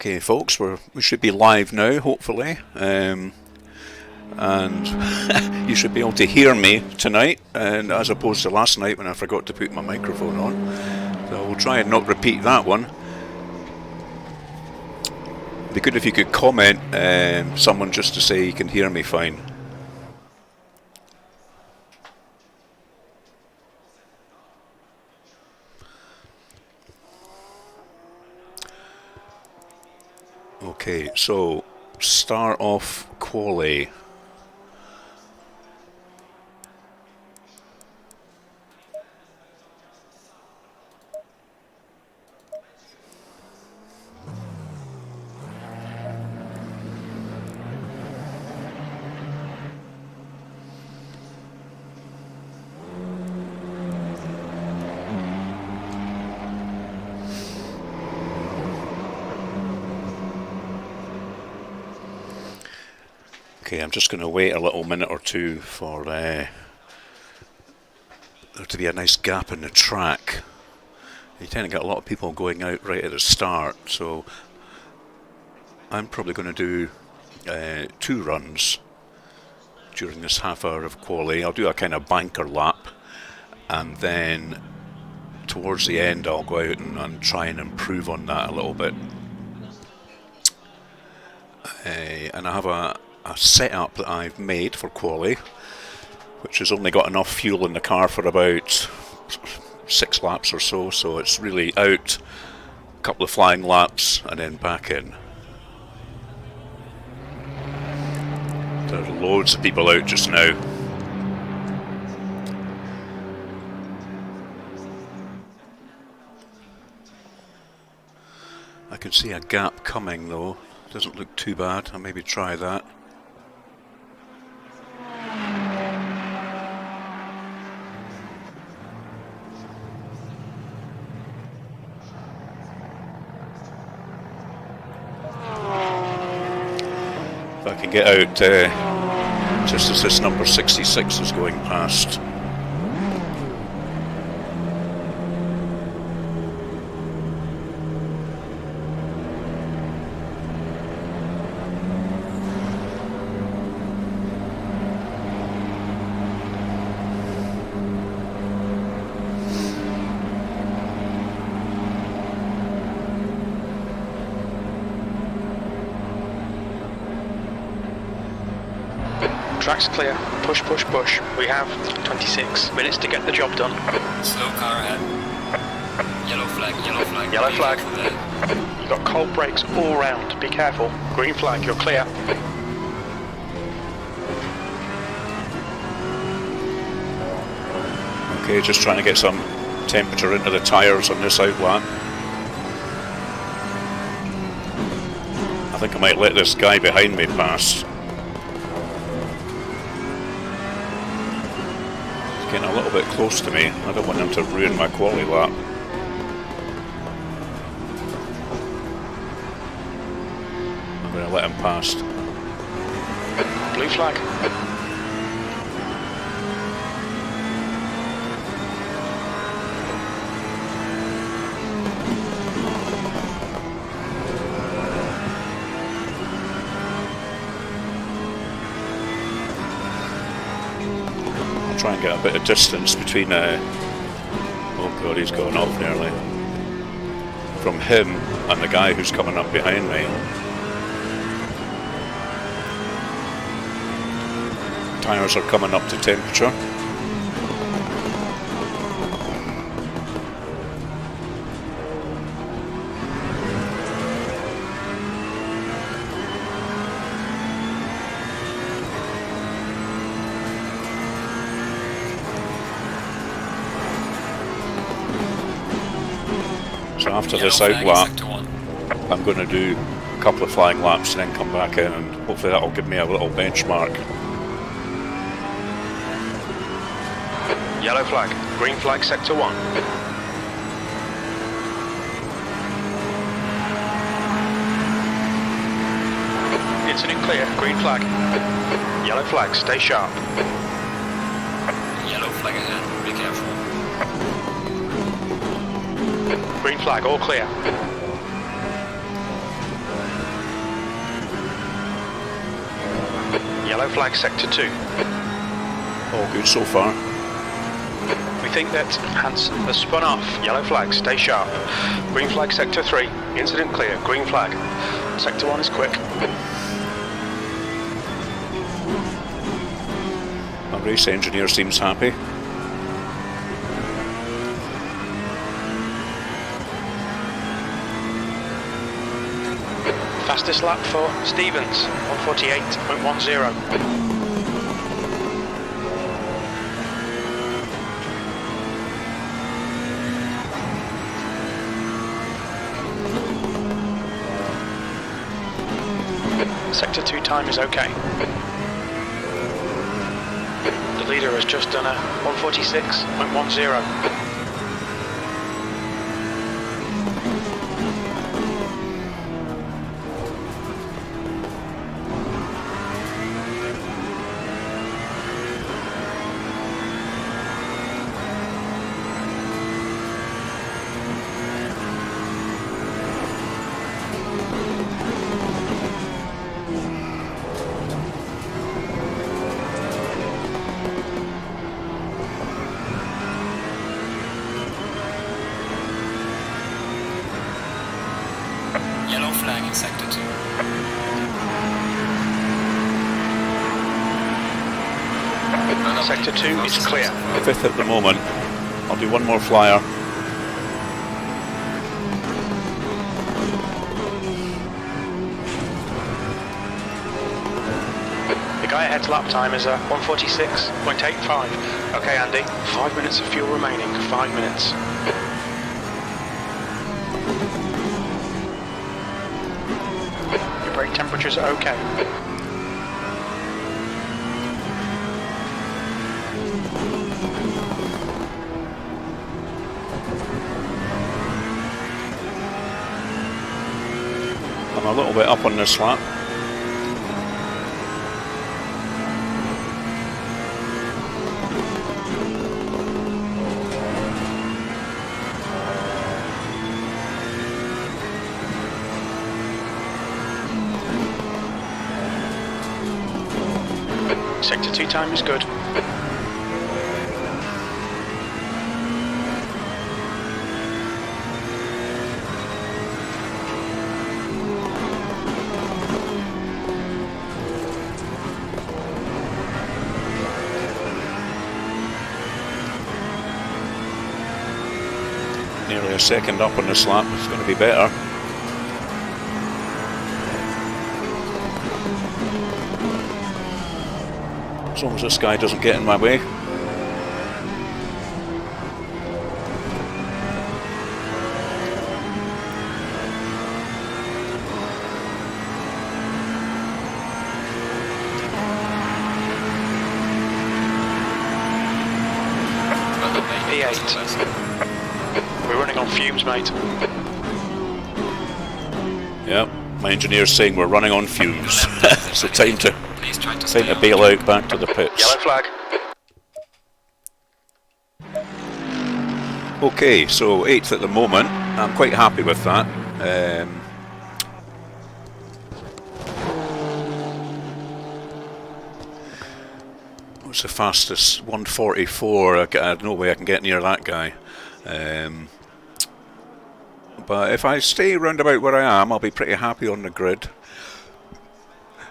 Okay, folks, we should be live now, hopefully, and you should be able to hear me tonight, and as opposed to last night when I forgot to put my microphone on. So we'll try and not repeat that one. It'd be good if you could comment, someone just to say you can hear me fine. Okay, so start off quali. Okay, I'm just going to wait a little minute or two for there to be a nice gap in the track. You tend to get a lot of people going out right at the start, so I'm probably going to do 2 runs during this half hour of quali. I'll do a kind of banker lap, and then towards the end I'll go out and try and improve on that a little bit. And I have a setup that I've made for quali, which has only got enough fuel in the car for about 6 laps or so, so it's really out, a couple of flying laps and then back in. There are loads of people out just now. I can see a gap coming though, doesn't look too bad. I'll maybe try that. If I can get out just as this number 66 is going past. Track's clear. Push, push, push. We have 26 minutes to get the job done. Slow car ahead. Yellow flag, yellow flag. Yellow flag. You've got cold brakes all round. Be careful. Green flag, you're clear. Okay, just trying to get some temperature into the tyres on this outlap. I think I might let this guy behind me pass. Getting a little bit close to me. I don't want him to ruin my quali lap. I'm going to let him past. Blue flag. Try and get a bit of distance between oh god, he's going off nearly, from him and the guy who's coming up behind me. Tyres are coming up to temperature. So after this outlap, I'm going to do a couple of flying laps and then come back in, and hopefully that'll give me a little benchmark. Yellow flag. Green flag, sector 1. Incident clear. Green flag. Yellow flag, stay sharp. Yellow flag ahead. Be careful. Green flag, all clear. Yellow flag sector 2. All good so far. We think that Hansen has spun off. Yellow flag, stay sharp. Green flag sector 3. Incident clear. Green flag. Sector 1 is quick. Our race engineer seems happy. Fastest lap for Stevens, 148.10. Sector 2 time is okay. The leader has just done a 146.10. Yellow flag in sector 2. Sector 2 is clear. 5th at the moment. I'll do one more flyer. The guy ahead's lap time is 146.85. Okay, Andy, 5 minutes of fuel remaining. 5 minutes. Your brake temperatures are okay. I'm a little bit up on this lap. Sector 2 time is good. Nearly a second up on this lap. It's going to be better. As long as this guy doesn't get in my way. E8. We're running on fumes, mate. Yep, my engineer's saying we're running on fumes. So time to bail out back to the pits. Yellow flag. Okay, so 8th at the moment. I'm quite happy with that. What's the fastest? 144. I've no way I can get near that guy. But if I stay round about where I am, I'll be pretty happy on the grid.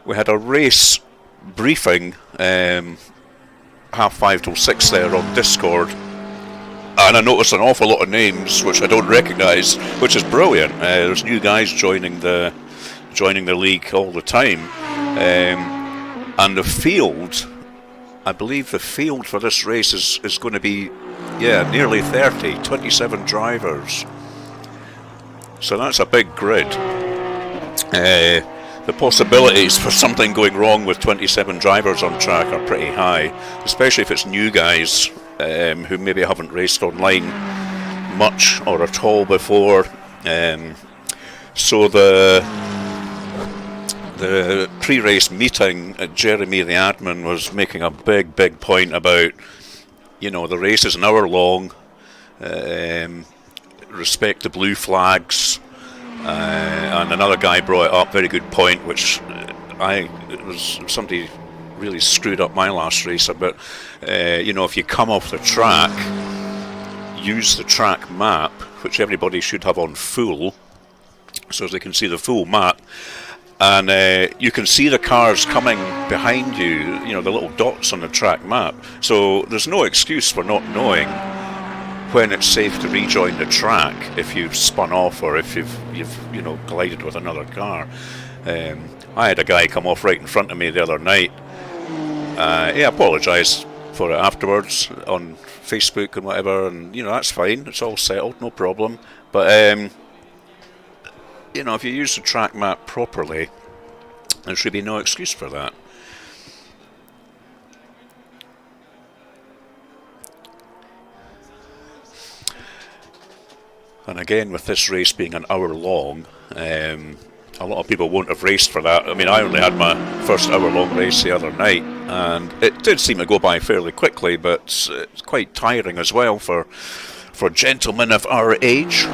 We had a race briefing 5:30 till 6 there on Discord, and I noticed an awful lot of names which I don't recognise, which is brilliant. There's new guys joining the league all the time, and the field, I believe the field for this race is going to be nearly 27 drivers. So that's a big grid. The possibilities for something going wrong with 27 drivers on track are pretty high, especially if it's new guys who maybe haven't raced online much or at all before. So the pre-race meeting, Jeremy the admin was making a big point about, the race is an hour long, respect the blue flags, and another guy brought it up, very good point, which somebody really screwed up my last race a bit. You know, if you come off the track, use the track map, which everybody should have on full, so they can see the full map, and you can see the cars coming behind you, you know, the little dots on the track map. So there's no excuse for not knowing when it's safe to rejoin the track if you've spun off or if you've you know, collided with another car. I had a guy come off right in front of me the other night. He apologised for it afterwards on Facebook and whatever, and you know, that's fine, it's all settled, no problem. But you know, if you use the track map properly, there should be no excuse for that. And again, with this race being an hour long, a lot of people won't have raced for that. I mean, I only had my first hour-long race the other night, and it did seem to go by fairly quickly, but it's quite tiring as well for gentlemen of our age.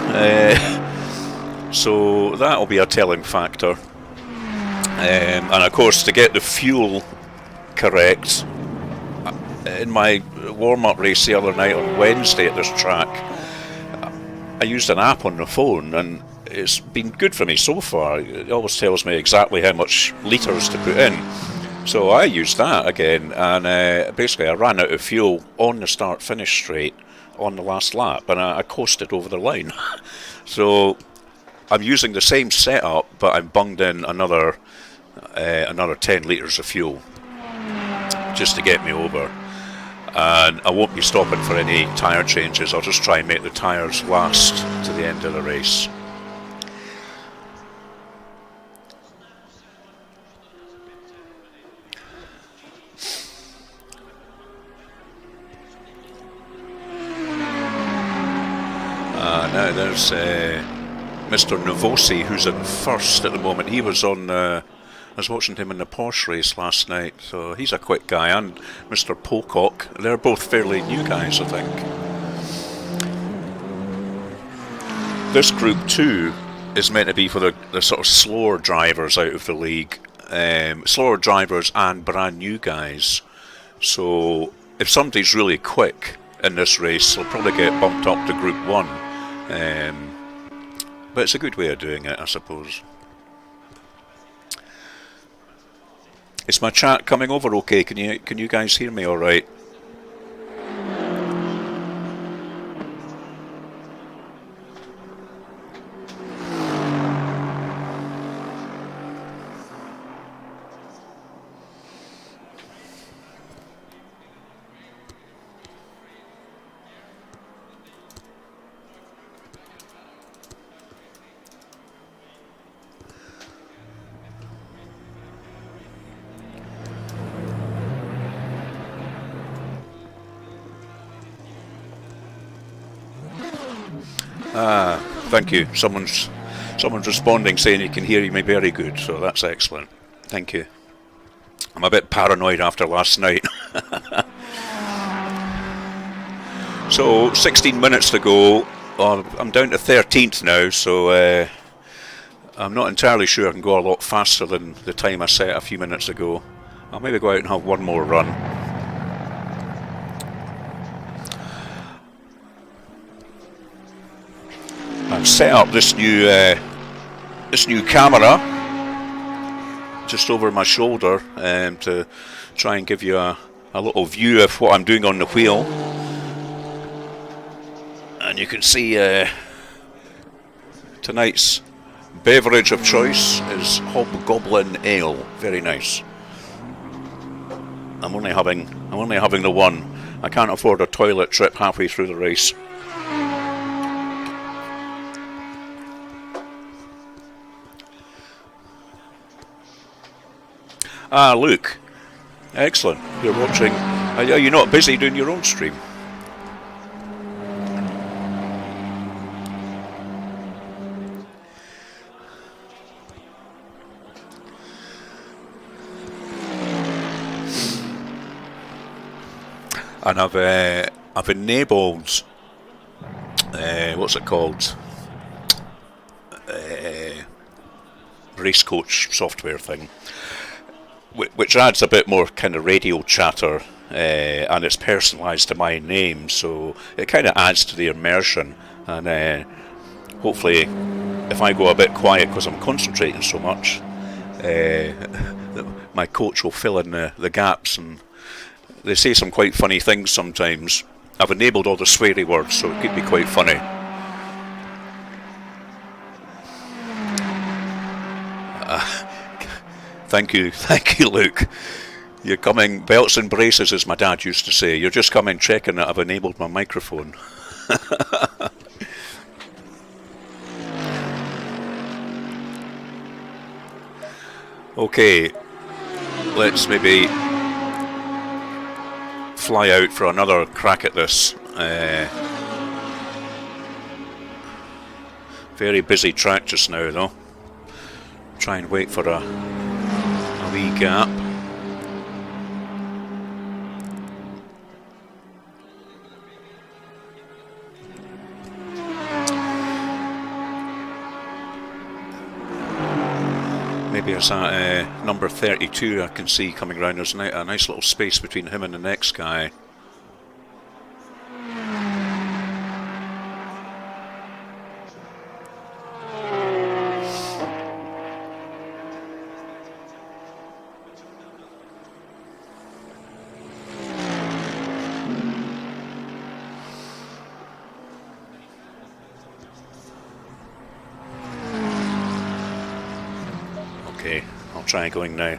So that'll be a telling factor. And of course, to get the fuel correct, in my warm-up race the other night on Wednesday at this track, I used an app on the phone, and it's been good for me so far. It always tells me exactly how much litres to put in. So I used that again, and basically I ran out of fuel on the start-finish straight on the last lap, and I coasted over the line. So I'm using the same setup, but I'm bunged in another 10 litres of fuel just to get me over. And I won't be stopping for any tyre changes. I'll just try and make the tyres last to the end of the race. Now there's Mr. Novosi, who's in first at the moment. He was on. I was watching him in the Porsche race last night, so he's a quick guy. And Mr. Pocock, they're both fairly new guys, I think. This Group 2 is meant to be for the sort of slower drivers out of the league, slower drivers and brand new guys. So if somebody's really quick in this race, they'll probably get bumped up to Group 1. But it's a good way of doing it, I suppose. Is my chat coming over okay? Can you guys hear me all right? Thank you. Someone's responding saying you can hear me very good, so that's excellent. Thank you. I'm a bit paranoid after last night. So 16 minutes to go. I'm down to 13th now, so I'm not entirely sure I can go a lot faster than the time I set a few minutes ago. I'll maybe go out and have one more run. I've set up this new camera just over my shoulder to try and give you a little view of what I'm doing on the wheel, and you can see tonight's beverage of choice is Hobgoblin Ale. Very nice. I'm only having the one. I can't afford a toilet trip halfway through the race. Ah, Luke. Excellent. You're watching. Are you not busy doing your own stream? And I've enabled what's it called? Race coach software thing. which adds a bit more kind of radio chatter, and it's personalised to my name, so it kind of adds to the immersion. And hopefully, if I go a bit quiet because I'm concentrating so much, my coach will fill in the gaps. And they say some quite funny things sometimes. I've enabled all the sweary words, so it could be quite funny. Thank you, Luke. You're coming, belts and braces, as my dad used to say. You're just coming checking that I've enabled my microphone. Okay, let's maybe fly out for another crack at this. Very busy track just now, though. Try and wait for a wee gap. Maybe it's at number 32 I can see coming round. There's a nice little space between him and the next guy. I'll try going now.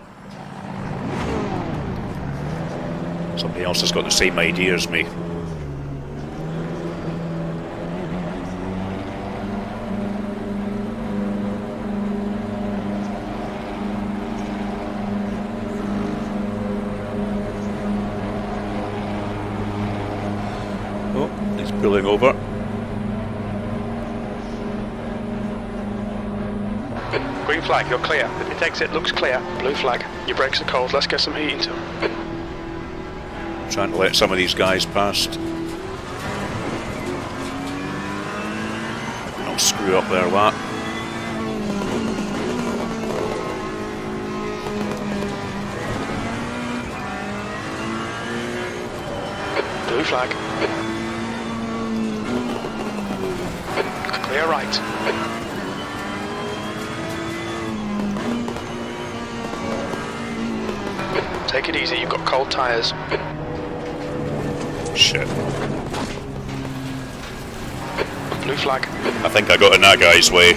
Somebody else has got the same idea as me. Oh, he's pulling over. Green flag, you're clear. Its exit looks clear. Blue flag, your brakes are cold. Let's get some heat into them. Trying to let some of these guys past. Not screw up their lap. Blue flag. Clear right. Take it easy, you've got cold tyres. Shit. Blue flag. I think I got in that guy's way.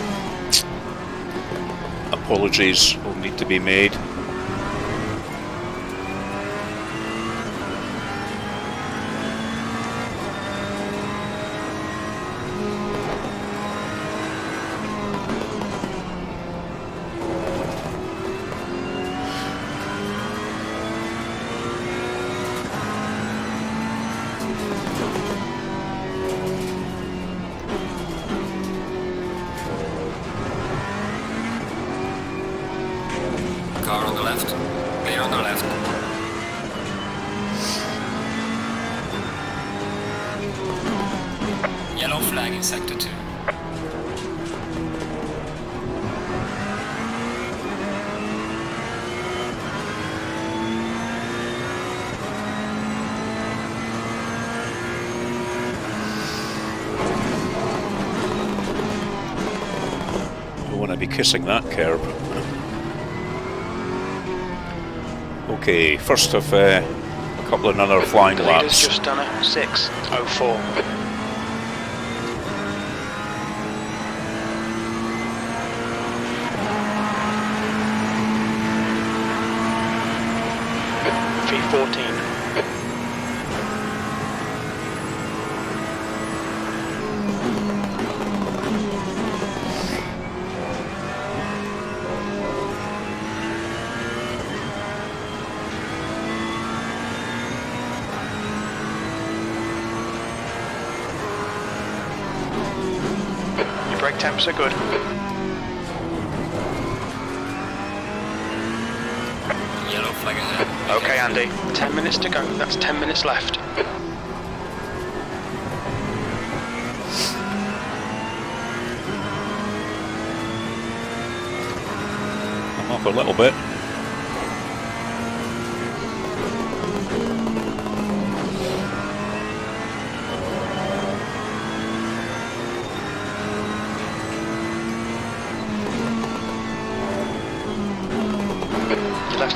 Apologies will need to be made. Car on the left. Clear on the left. Yellow flag in sector 2. Don't want to be kissing that curb. Okay, first of a couple of another flying The laps. leader's just done a 6:04. V14. Brake temps are good. Yellow flag ahead. Okay, Andy. 10 minutes to go. That's 10 minutes left. I'm up a little bit.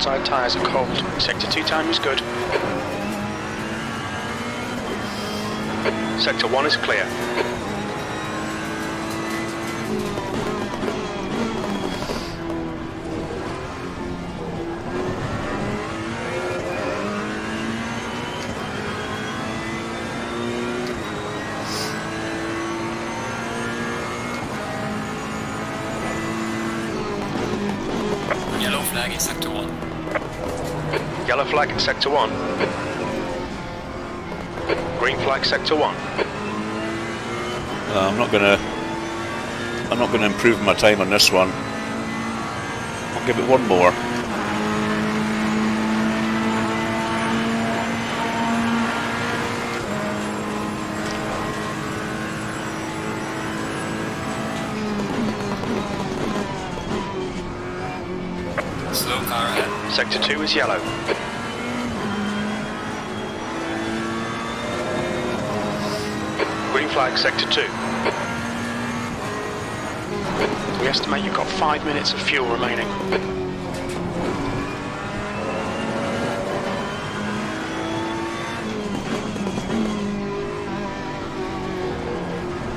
outside tyres are cold. Sector 2 time is good. Sector 1 is clear. Yellow flag in sector 1. Yellow flag in sector 1. Green flag sector 1. I'm not gonna improve my time on this one. I'll give it one more. Slow car ahead. Sector 2 is yellow. Green flag sector 2. We estimate you've got 5 minutes of fuel remaining.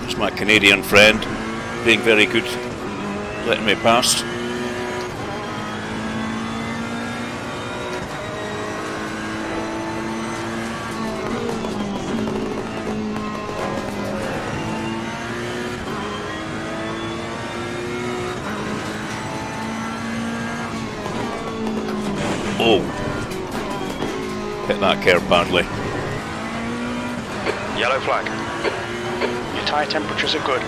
It's my Canadian friend being very good, letting me past. Oh, hit that curve badly. Yellow flag. Your tyre temperatures are good.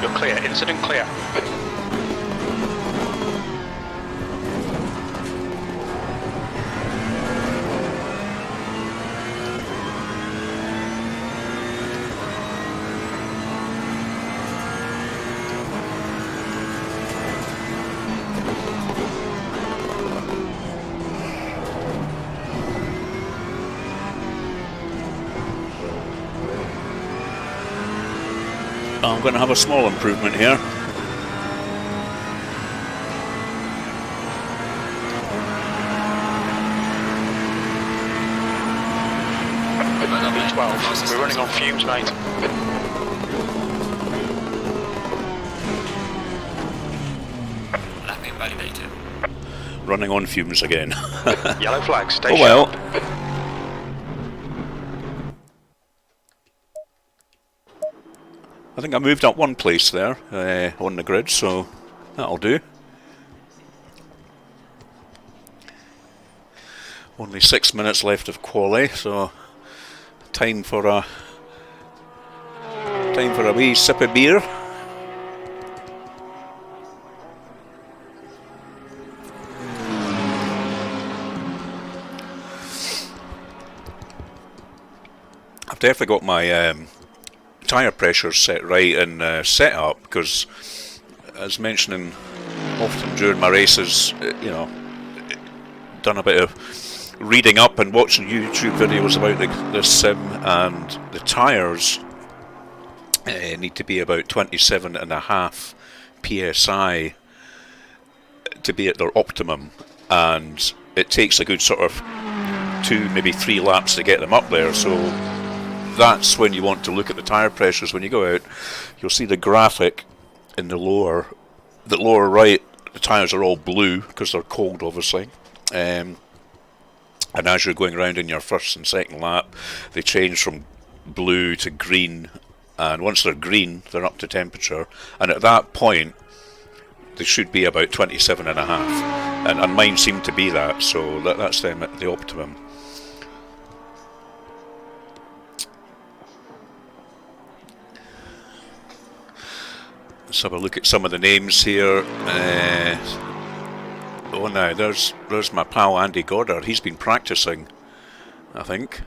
You're clear. Incident clear. I'm going to have a small improvement here. W12. We're running on fumes, mate. Lapping validated. Running on fumes again. Yellow flag. Stay Oh well. sharp. I think I moved up one place there on the grid, so that'll do. Only 6 minutes left of quali, so time for a wee sip of beer. I've definitely got my tyre pressure set right in setup, because as mentioning often during my races, you know, done a bit of reading up and watching YouTube videos about the sim, and the tyres need to be about 27.5 psi to be at their optimum, and it takes a good sort of 2, maybe 3 laps to get them up there. So that's when you want to look at the tyre pressures. When you go out, you'll see the graphic in the lower right. The tyres are all blue because they're cold, obviously. And as you're going around in your first and second lap, they change from blue to green. And once they're green, they're up to temperature. And at that point, they should be about 27.5. And mine seem to be that, so that's them at the optimum. Let's have a look at some of the names here. Oh, now there's my pal Andy Goddard. He's been practicing, I think,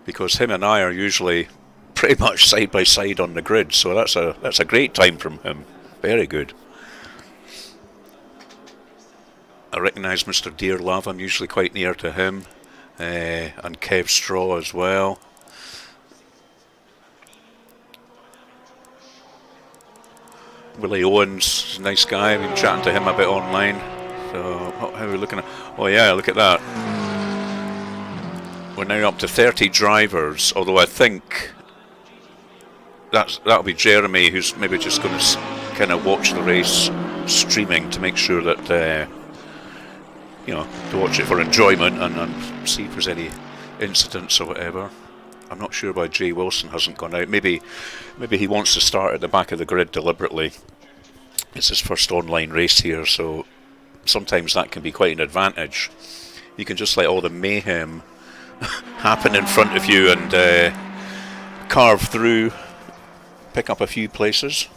because him and I are usually pretty much side by side on the grid. So that's a great time from him. Very good. I recognise Mr. Dearlove. I'm usually quite near to him, and Kev Straw as well. Willie Owens, nice guy. I've been chatting to him a bit online. So, how are we looking at? Oh yeah, look at that. We're now up to 30 drivers, although I think that'll be Jeremy, who's maybe just going to kind of watch the race streaming to make sure that, you know, to watch it for enjoyment and see if there's any incidents or whatever. I'm not sure why Jay Wilson hasn't gone out. Maybe he wants to start at the back of the grid deliberately. It's his first online race here, so sometimes that can be quite an advantage. You can just let all the mayhem happen in front of you and carve through, pick up a few places.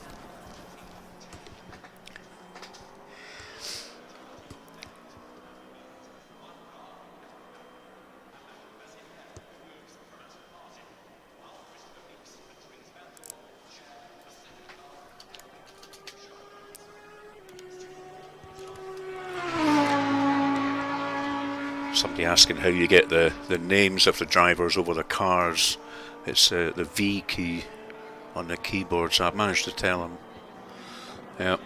Somebody asking how you get the names of the drivers over the cars. It's the V key on the keyboard, so I've managed to tell him. Yep.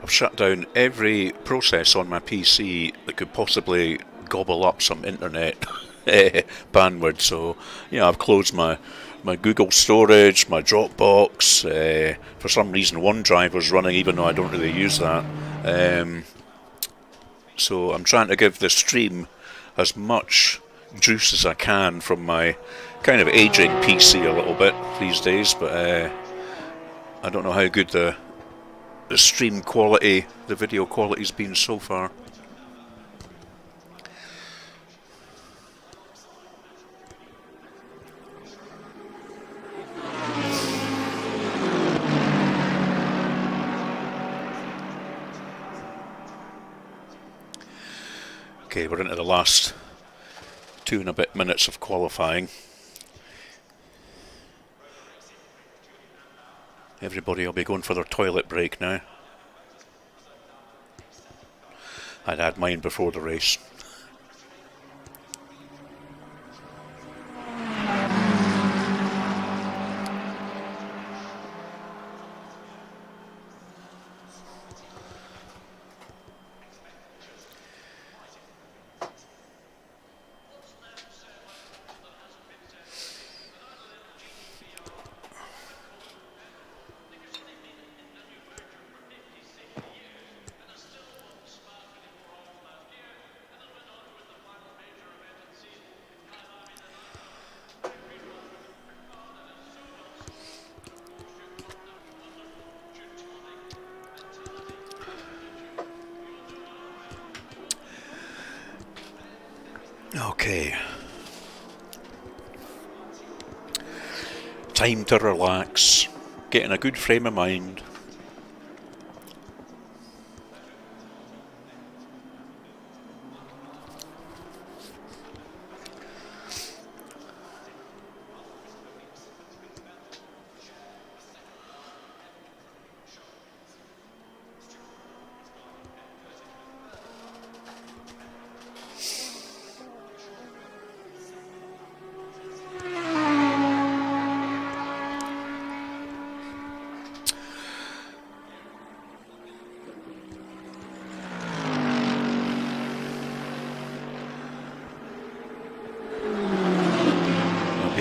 I've shut down every process on my PC that could possibly gobble up some internet bandwidth. So, you know, I've closed my Google storage, my Dropbox. For some reason, OneDriver's running, even though I don't really use that. So I'm trying to give the stream as much juice as I can from my kind of aging PC a little bit these days. But I don't know how good the stream quality, the video quality's been so far. Okay, we're into the last 2 and a bit minutes of qualifying. Everybody will be going for their toilet break now. I'd had mine before the race. Okay. Time to relax, get in a good frame of mind.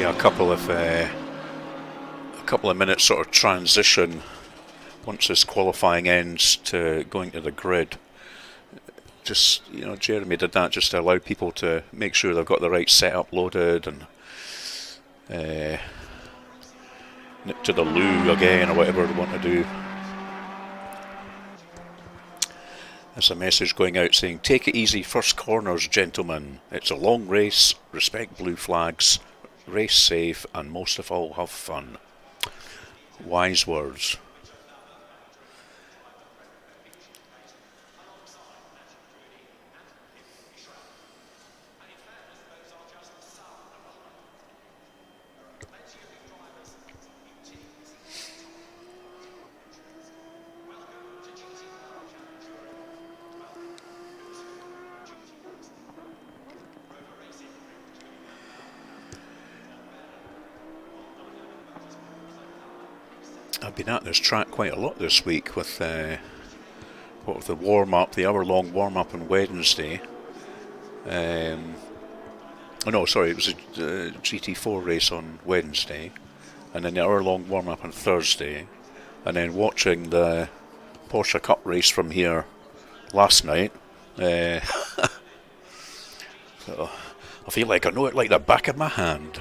A couple of minutes sort of transition once this qualifying ends to going to the grid. Just, you know, Jeremy did that just to allow people to make sure they've got the right setup loaded and nip to the loo again or whatever they want to do. There's a message going out saying, "Take it easy, first corners, gentlemen. It's a long race, respect blue flags, race safe, and most of all, have fun." Wise words. I've been at this track quite a lot this week with what was the warm-up, the hour-long warm-up on Wednesday. Oh no, sorry, it was a GT4 race on Wednesday, and then the hour-long warm-up on Thursday, and then watching the Porsche Cup race from here last night. So I feel like I know it like the back of my hand.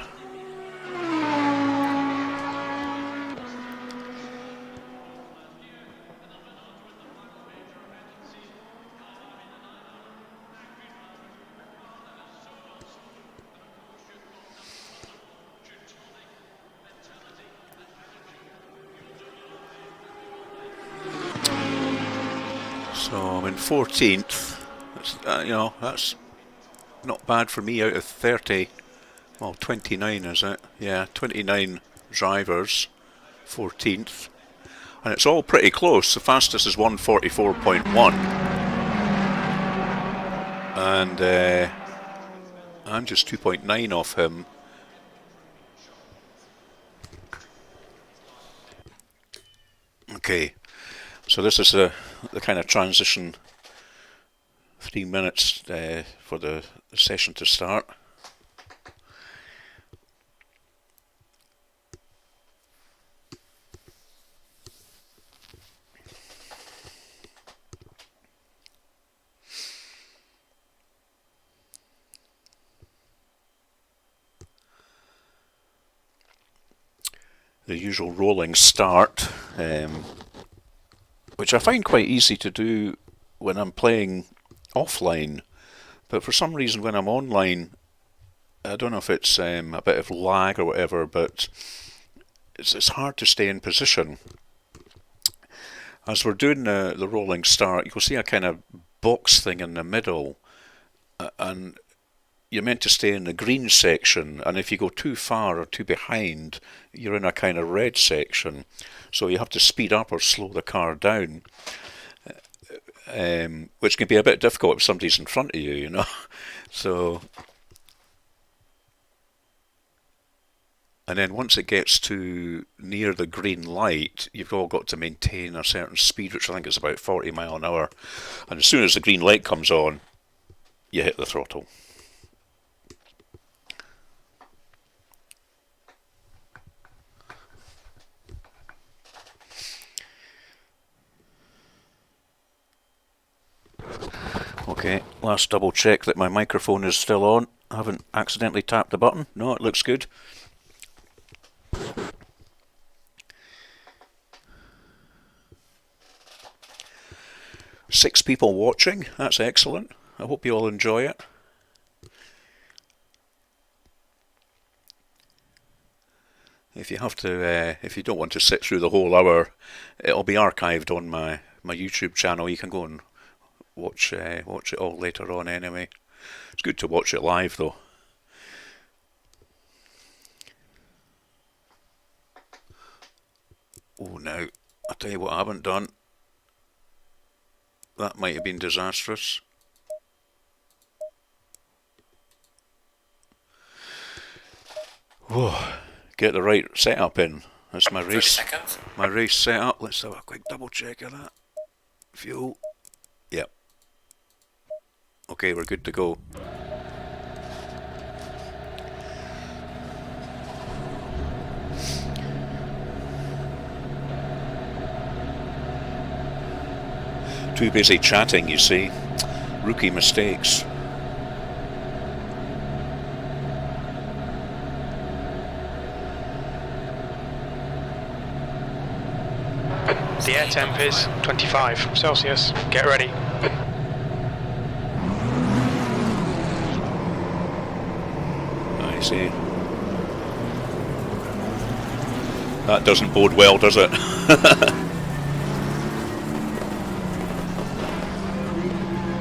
So I'm in 14th. That's, you know, that's not bad for me out of 30. Well, 29 is it? Yeah, 29 drivers, 14th. And it's all pretty close. The fastest is 144.1. And I'm just 2.9 off him. Okay, so this is the kind of transition 3 minutes for the session to start. The usual rolling start, which I find quite easy to do when I'm playing offline, but for some reason when I'm online, I don't know if it's a bit of lag or whatever, but it's hard to stay in position. As we're doing the rolling start, you'll see a kind of box thing in the middle, and you're meant to stay in the green section, and if you go too far or too behind, you're in a kind of red section. So you have to speed up or slow the car down, which can be a bit difficult if somebody's in front of you, you know. So, and then once it gets to near the green light, you've all got to maintain a certain speed, which I think is about 40 miles an hour. And as soon as the green light comes on, you hit the throttle. Okay, last double check that my microphone is still on. I haven't accidentally tapped the button. No, it looks good. Six people watching, that's excellent. I hope you all enjoy it. If you have to, if you don't want to sit through the whole hour, it'll be archived on my YouTube channel. You can go and watch it all later on anyway. It's good to watch it live though. Oh, now, I'll tell you what I haven't done. That might have been disastrous. Whoa, get the right setup in. That's my race setup. Let's have a quick double check of that. Fuel. Yep. Okay, we're good to go. Too busy chatting, you see. Rookie mistakes. The air temp is 25 Celsius. Get ready. I see. That doesn't bode well, does it?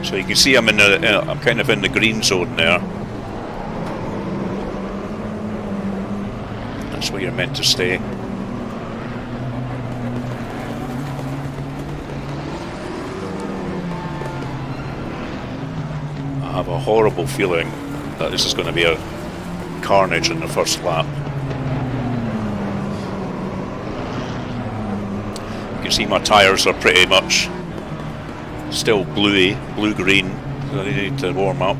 So you can see I'm I'm kind of in the green zone there. That's where you're meant to stay. I have a horrible feeling that this is going to be a carnage in the first lap. can see my tyres are pretty much still bluey, blue-green, so they need to warm up.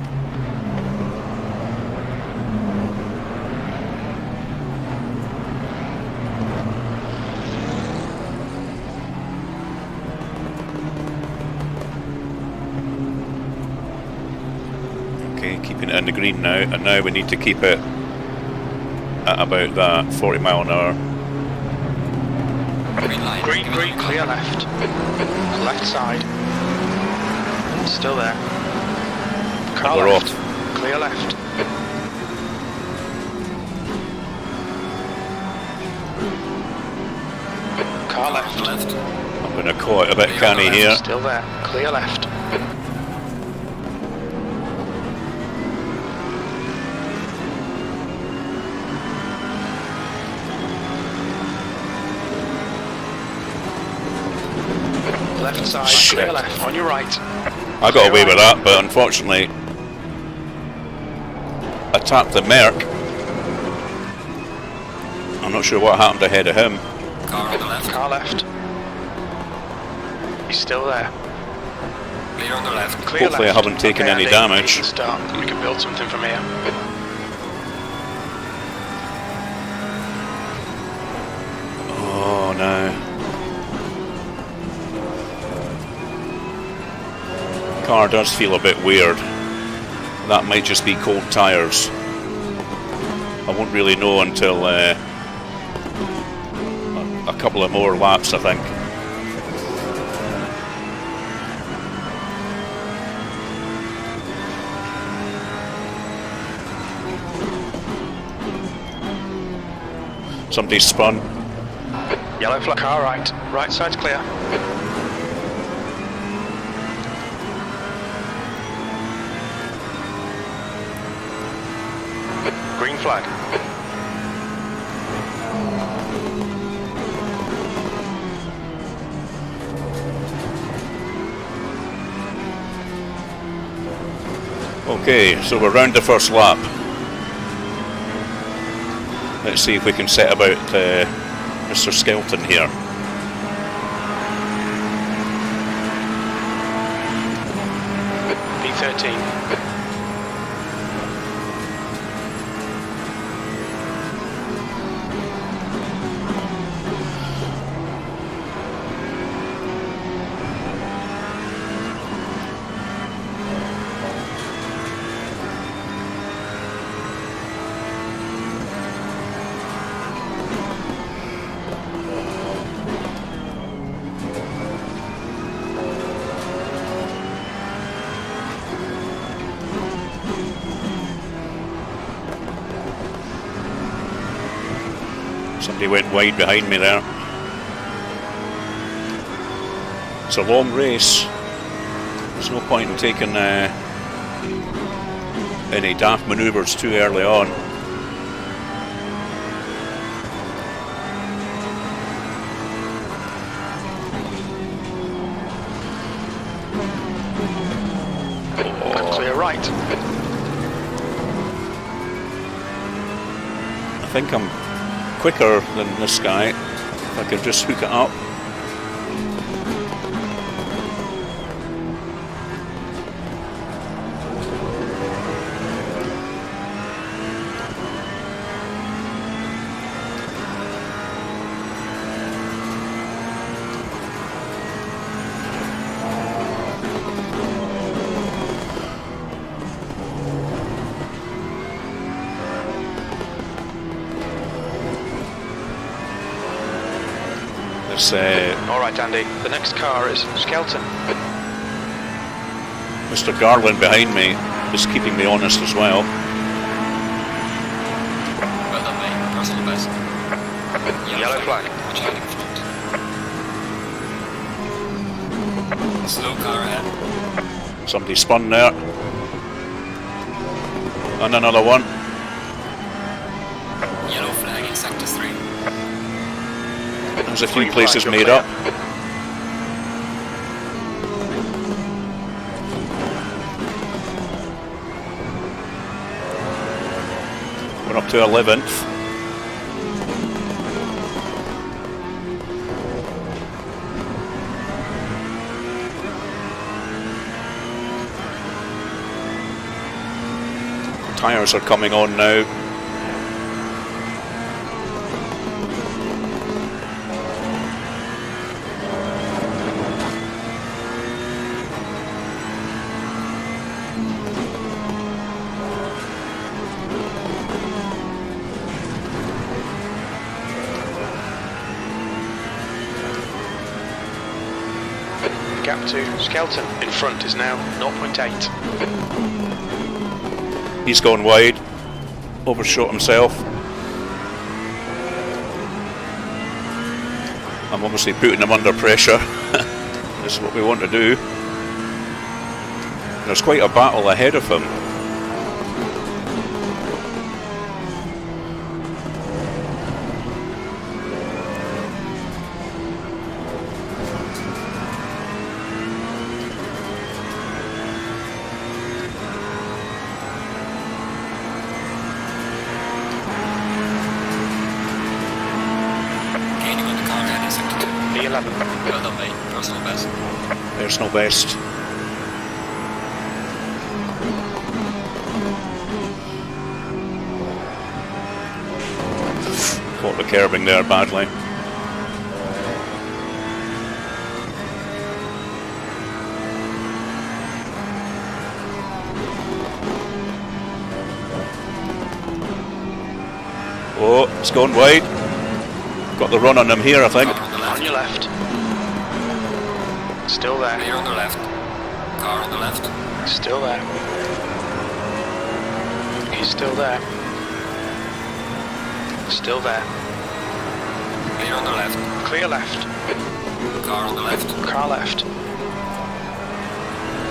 Okay, keeping it in the green now, and now we need to keep it at about that 40 mile an hour. Green light. Green, clear left. Left side. Still there. Car We're left. off. Clear left. Car left. Left. I'm going to call it a bit canny here. Still there. Clear left. Left side. Shit. Clear left. On your right. I got away with that, but unfortunately I tapped the Merc. I'm not sure what happened ahead of him. Car on the left. Car left. He's still there. Clear on the left. Clear Hopefully I left. haven't taken Okay, any Andy, damage. we can start. We can build something from here. Oh no. Car does feel a bit weird. That might just be cold tyres. I won't really know until a couple of more laps, I think. Somebody's spun. Yellow flag. Car right. Right side's clear. Green flag. Okay, so we're round the first lap. Let's see if we can set about Mr. Skelton here. P13. Somebody went wide behind me there. It's a long race. There's no point in taking any daft manoeuvres too early on. Clear right. I think I'm quicker than this guy. If I could just hook it up. Alright Andy, the next car is Skelton. Mr. Garland behind me is keeping me honest as well. Well done, mate. Personal best. Yellow flag. Watch out in front. Slow car ahead. Somebody spun there. And another one. Yellow flag in sector 3. There's a few Green places flag, made you're up. We're up to 11th. Tyres are coming on now. Gap to Skelton in front is now 0.8. He's gone wide, overshot himself. I'm obviously putting him under pressure. This is what we want to do. There's quite a battle ahead of him. Well done, mate. Personal best. Personal best. Caught the curbing there badly. Oh, it's gone wide. Got the run on him here, I think. On your left. Still there. Clear on the left. Car on the left. Still there. He's still there. Still there. Clear on the left. Clear left. Car on the left. Car left.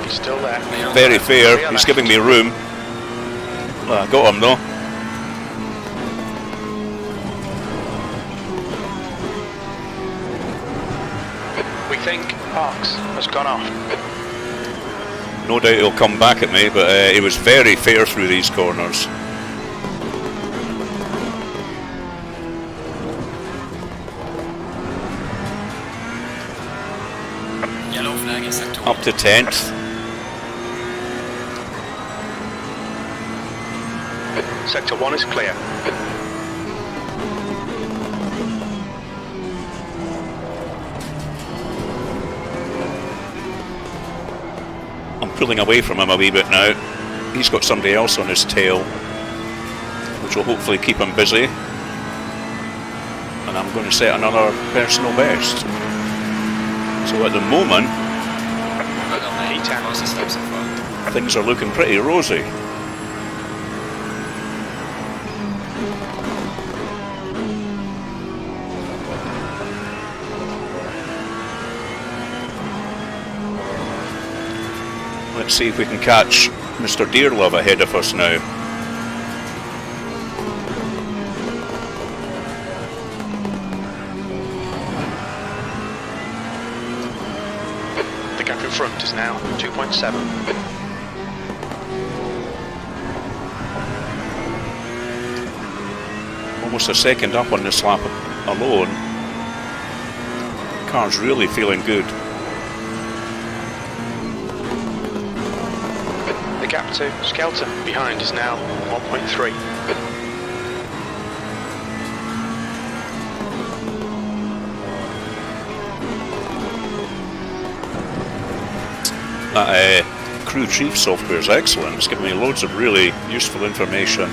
He's still there. Clear on the Very left. fair. Clear He's left. giving me room. Well, I got him though. We think Parks has gone off. No doubt he'll come back at me, but he was very fair through these corners. Yellow flag in sector 1. Up to 10th. Sector 1 is clear. I'm pulling away from him a wee bit now. He's got somebody else on his tail, which will hopefully keep him busy. And I'm going to set another personal best. So at the moment, Well done, mate. He Close the steps so far. things are looking pretty rosy. Let's see if we can catch Mr. Dearlove ahead of us now. The gap in front is now 2.7. Almost a second up on this lap alone. Car's really feeling good. The gap to Skelton behind is now 1.3. That crew chief software is excellent. It's giving me loads of really useful information.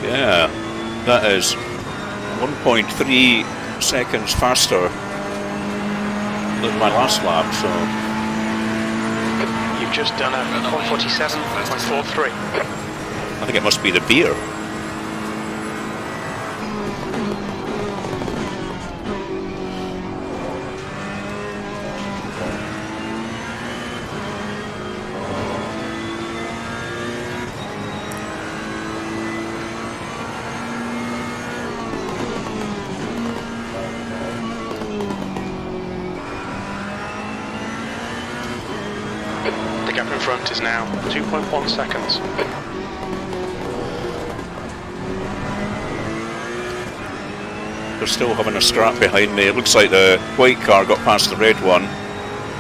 Yeah, that is 1.3 seconds faster than my last lap, so You've just done a 147.43. I think it must be the beer. front is now 2.1 seconds. They're still having a scrap behind me. It looks like the white car got past the red one.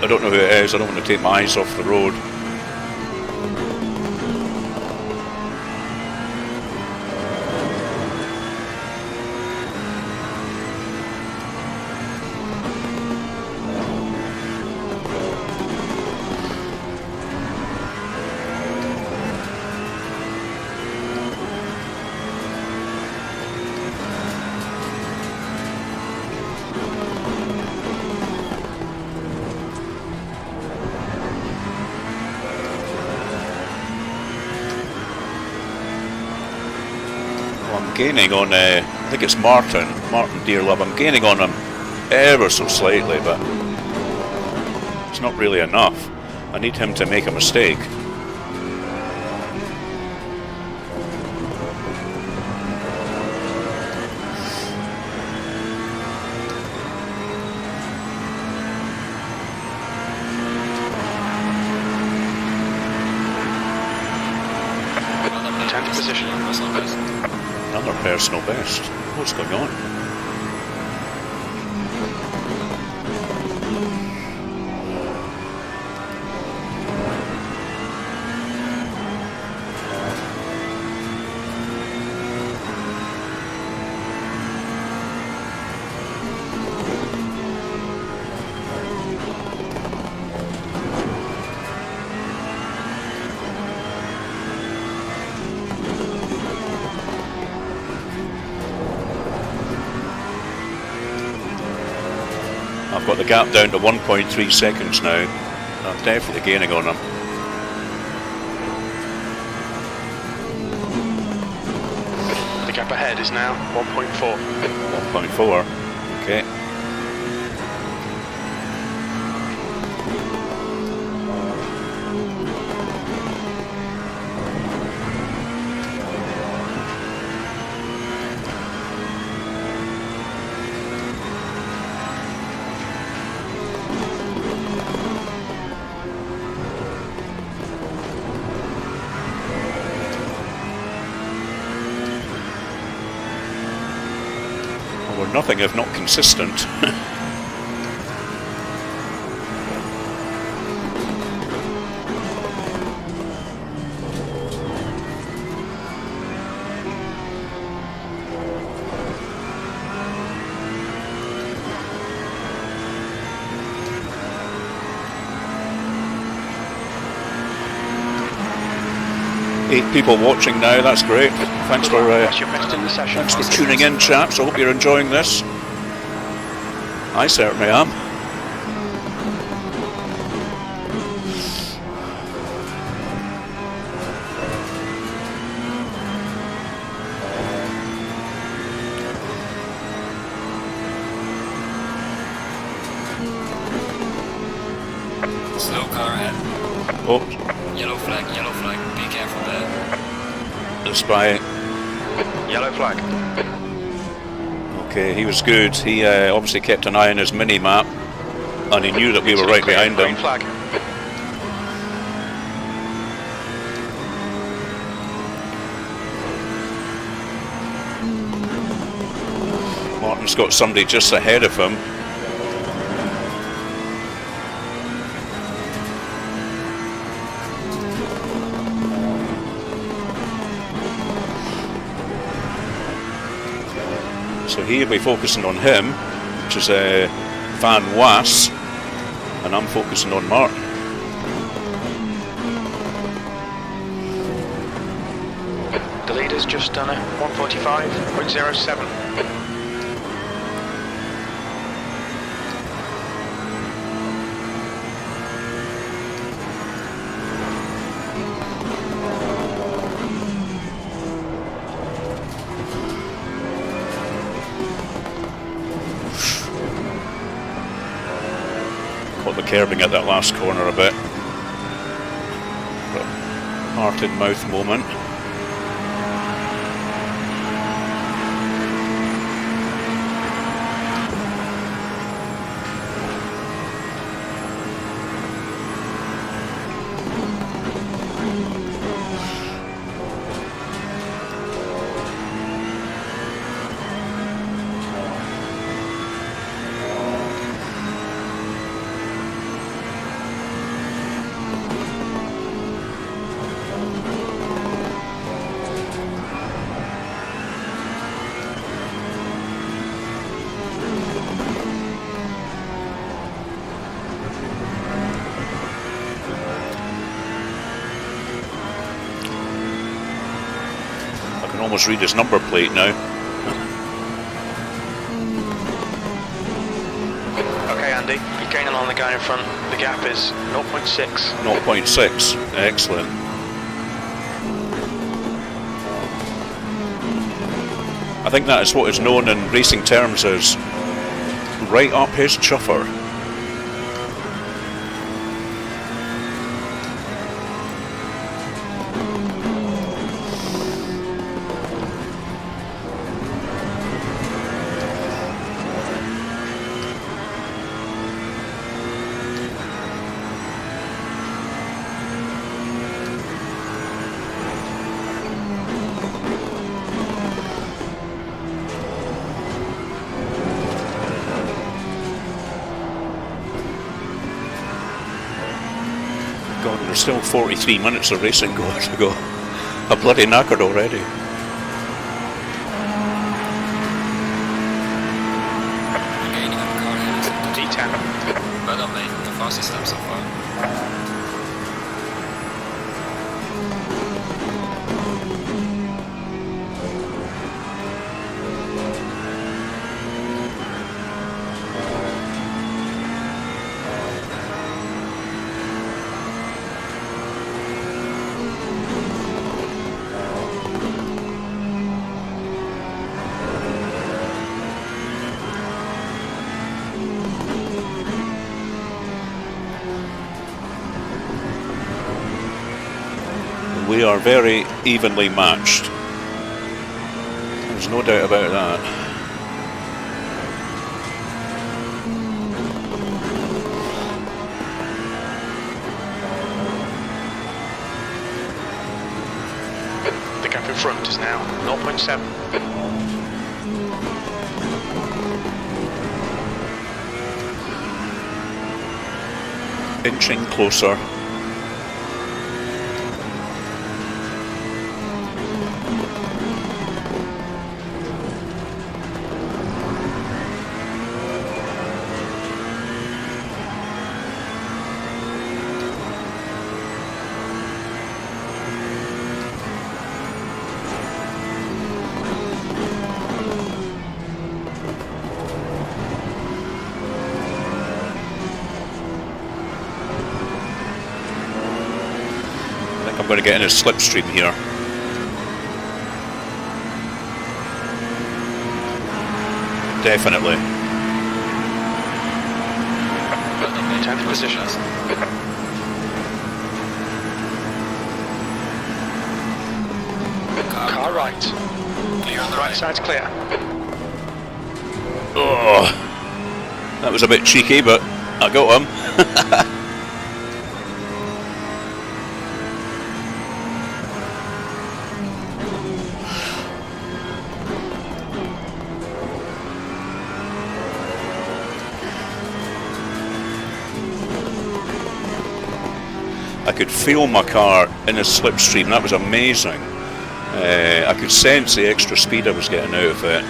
I don't know who it is. I don't want to take my eyes off the road. I'm gaining on, I think it's Martin Dearlove. I'm gaining on him ever so slightly, but it's not really enough. I need him to make a mistake. Position. Another personal best. What's going on? I've got the gap down to 1.3 seconds now. I'm definitely gaining on him. The gap ahead is now 1.4. 1.4, okay. We're nothing if not consistent. 8 people watching now, that's great. Thanks for tuning in, chaps. I hope you're enjoying this. I certainly am. Slow car ahead. Oh, Yellow flag, be careful there. the spy. Yellow flag. Okay, he was good. He obviously kept an eye on his mini-map, and he knew that we were right behind him. Green flag. Martin's got somebody just ahead of him. So he'll be focusing on him, which is Van Was, and I'm focusing on Martin. The leader's just done a 145.07. Caught the curbing at that last corner a bit. But heart in mouth moment. almost read his number plate now. Okay, Andy, you're gaining on the guy in front. The gap is 0.6. 0.6, excellent. I think that is what is known in racing terms as right up his chuffer. God, there's still 43 minutes of racing going to go. I'm bloody knackered already. Gaining on the car here. D10. Well done, mate. The fastest lap so far. We are very evenly matched. There's no doubt about that. The gap in front is now 0.7. Inching closer. I'm going to get in a slipstream here. Definitely. 10th position. Car right. Clear on the Right right. side's clear. Oh, that was a bit cheeky, but I got him. I could feel my car in a slipstream. That was amazing. I could sense the extra speed I was getting out of it,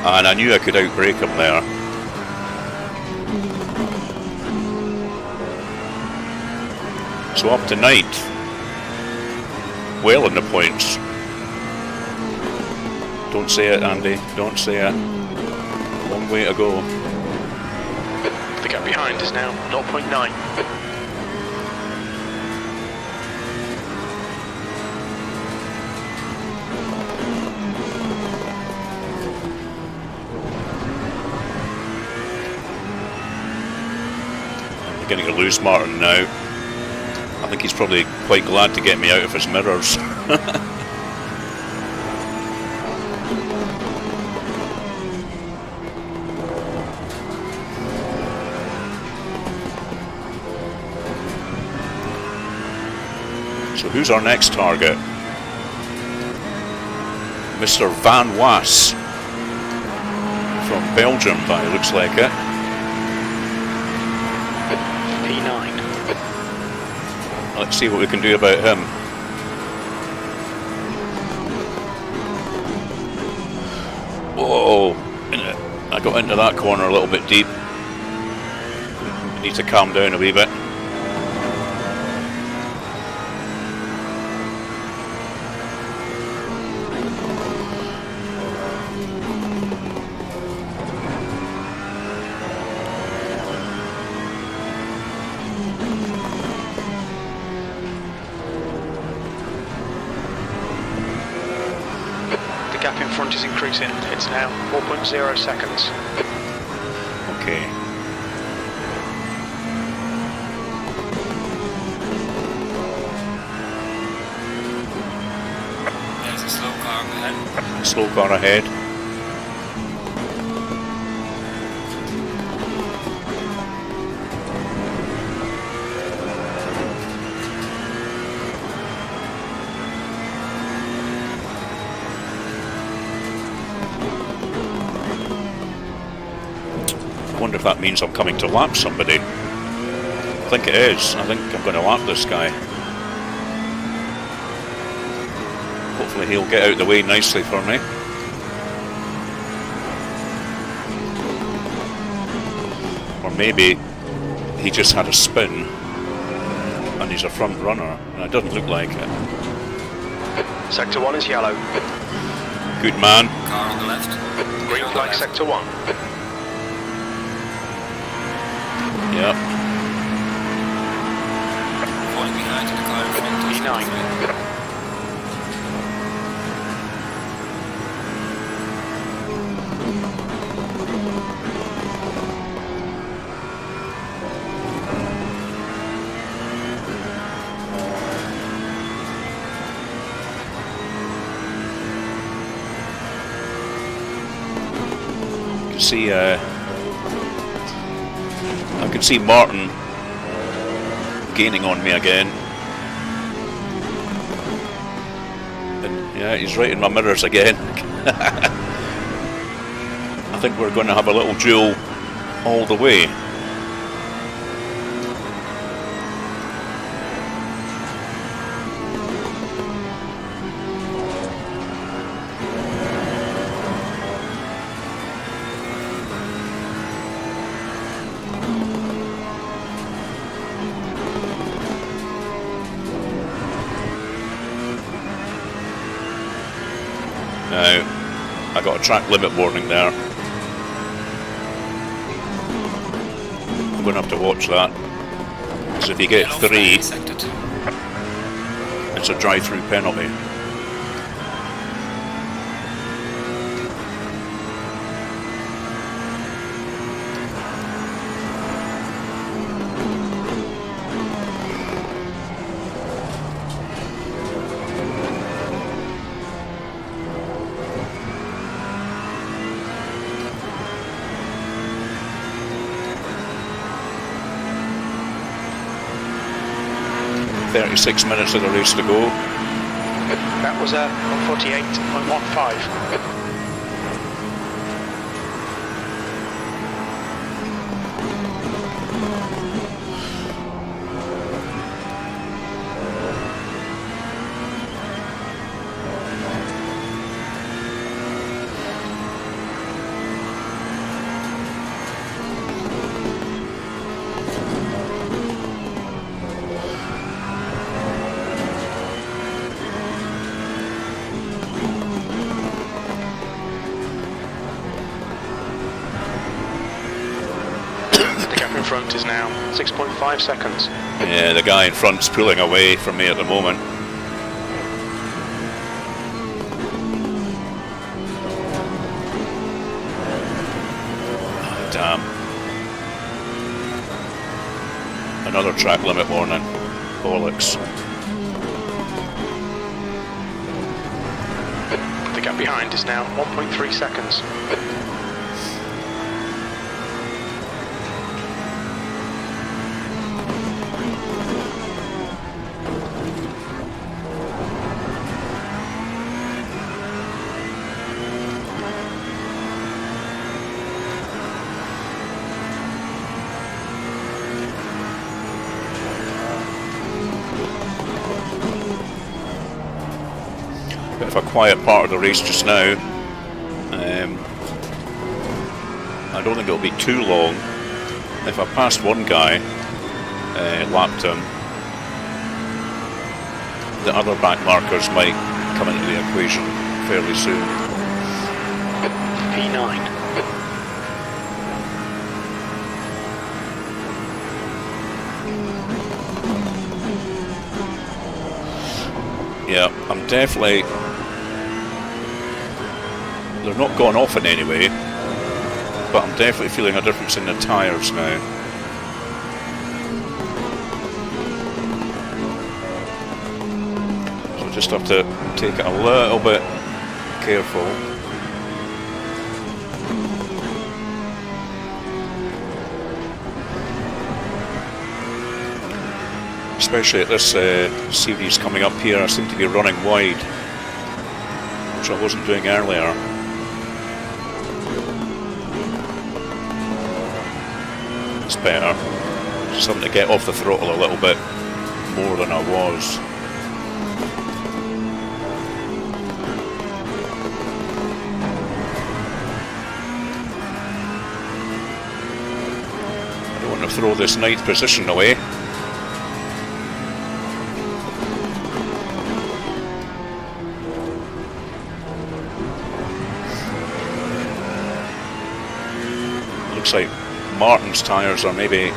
and I knew I could outbrake him there. So up to 9th, well in the points. Don't say it, Andy, don't say it. Long way to go. The gap behind is now 0.9. Beginning to lose Martin now. I think he's probably quite glad to get me out of his mirrors. So who's our next target? Mr. Van Was from Belgium, by it looks like it. P9. Let's see what we can do about him. Whoa! I got into that corner a little bit deep. Need to calm down a wee bit. in front is increasing. It's now 4.0 seconds. Okay. There's a slow car ahead. Slow car ahead. I wonder if that means I'm coming to lap somebody. I think it is. I think I'm going to lap this guy. Hopefully he'll get out of the way nicely for me. Or maybe he just had a spin and he's a front runner, and it doesn't look like it. Sector 1 is yellow. Good man. Car on the left. Green flag sector 1. Yep. Falling behind in the car in front is E9. See, I can see Martin gaining on me again. And yeah, he's right in my mirrors again. I think we're going to have a little duel all the way. Now, I got a track limit warning there. I'm going to have to watch that. Because if you get Yellow 3, flag, sector 2. it's a drive-through penalty. Six minutes of the race to go. That was a 148.15. Front is now 6.5 seconds. Yeah, the guy in front's pulling away from me at the moment. Oh, damn. Another track limit warning. Bollocks. The gap behind is now 1.3 seconds. Bit of a quiet part of the race just now. I don't think it'll be too long. If I passed one guy, lapped him, the other back markers might come into the equation fairly soon. P9. Yeah, I'm definitely They're not gone off in any way, but I'm definitely feeling a difference in the tyres now. So just have to take it a little bit careful. Especially at this series coming up here, I seem to be running wide, which I wasn't doing earlier. It's better. Just having to get off the throttle a little bit more than I was. I don't want to throw this ninth position away. Looks like Martin's tyres are maybe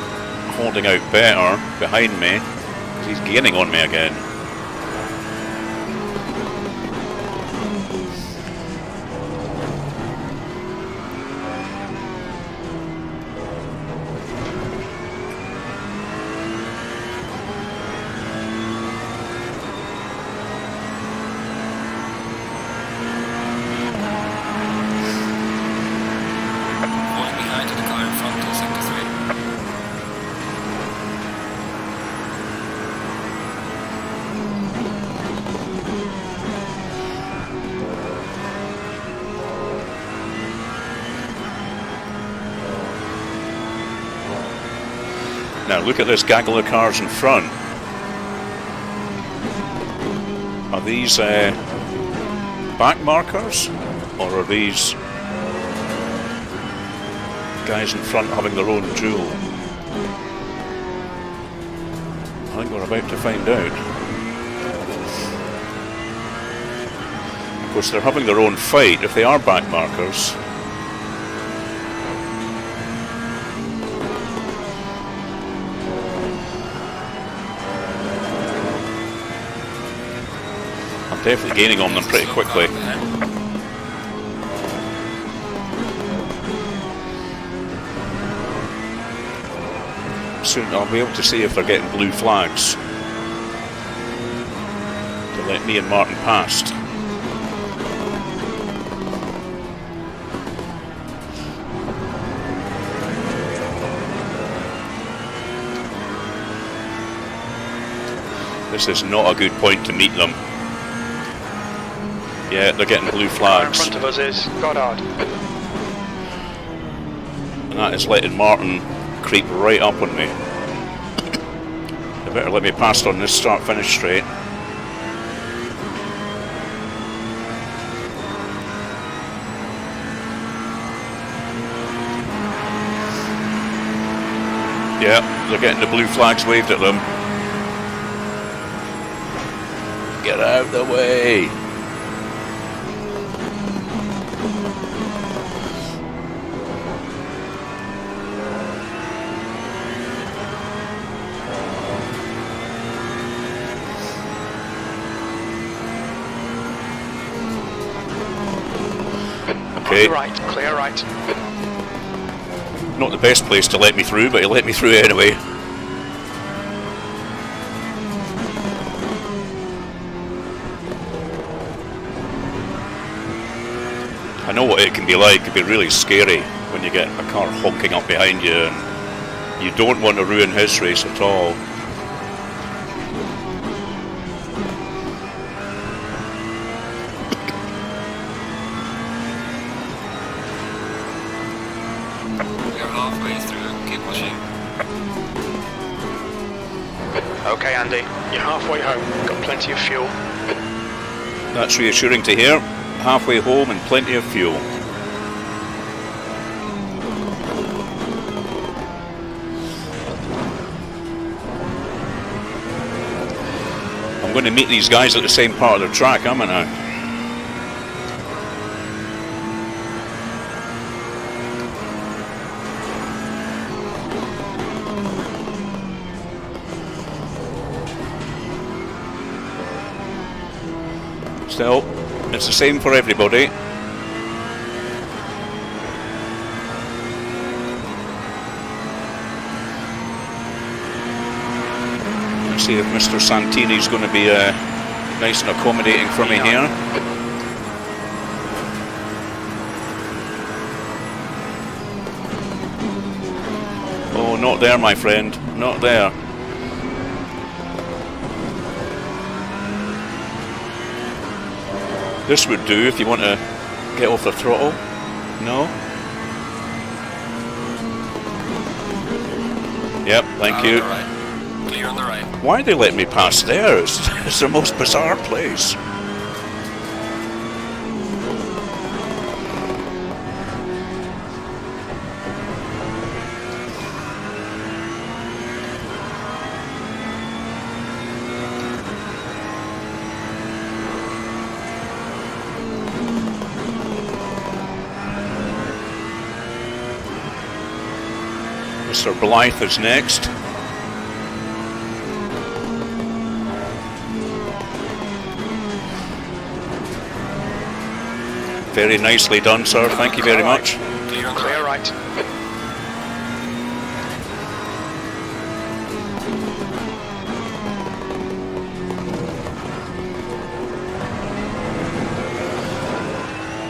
holding out better behind me, because he's gaining on me again. Now look at this gaggle of cars in front. Are these back markers, or are these guys in front having their own duel? I think we're about to find out. Of course, they're having their own fight if they are back markers. Definitely gaining on them pretty quickly. Soon I'll be able to see if they're getting blue flags to let me and Martin past. This is not a good point to meet them. Yeah, they're getting blue flags. In front of us is Goddard. And that is letting Martin creep right up on me. They better let me pass on this start-finish straight. Yeah, they're getting the blue flags waved at them. Get out of the way! Okay. Right, clear right. Not the best place to let me through, but he let me through anyway. I know what it can be like. It can be really scary when you get a car honking up behind you, and you don't want to ruin his race at all. Okay, Andy, you're halfway home. Got plenty of fuel. That's reassuring to hear. Halfway home and plenty of fuel. I'm going to meet these guys at the same part of the track, am I now? Still, it's the same for everybody. See if Mr. Santini's going to be nice and accommodating for me here. Oh, not there, my friend. Not there. This would do if you want to get off the throttle. No? Yep, thank you. Right. Clear on the right. Why they let me pass there? It's the most bizarre place. Mr. Blythe is next. Very nicely done, sir. Thank you very much. Clear right.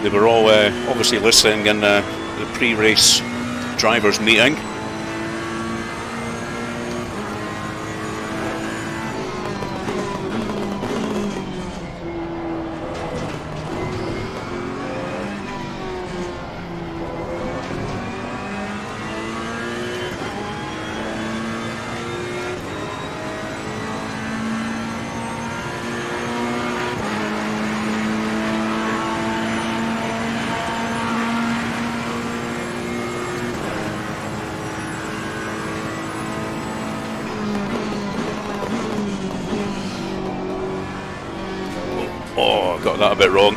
They were all obviously listening in the pre-race drivers' meeting. Oh, got that a bit wrong.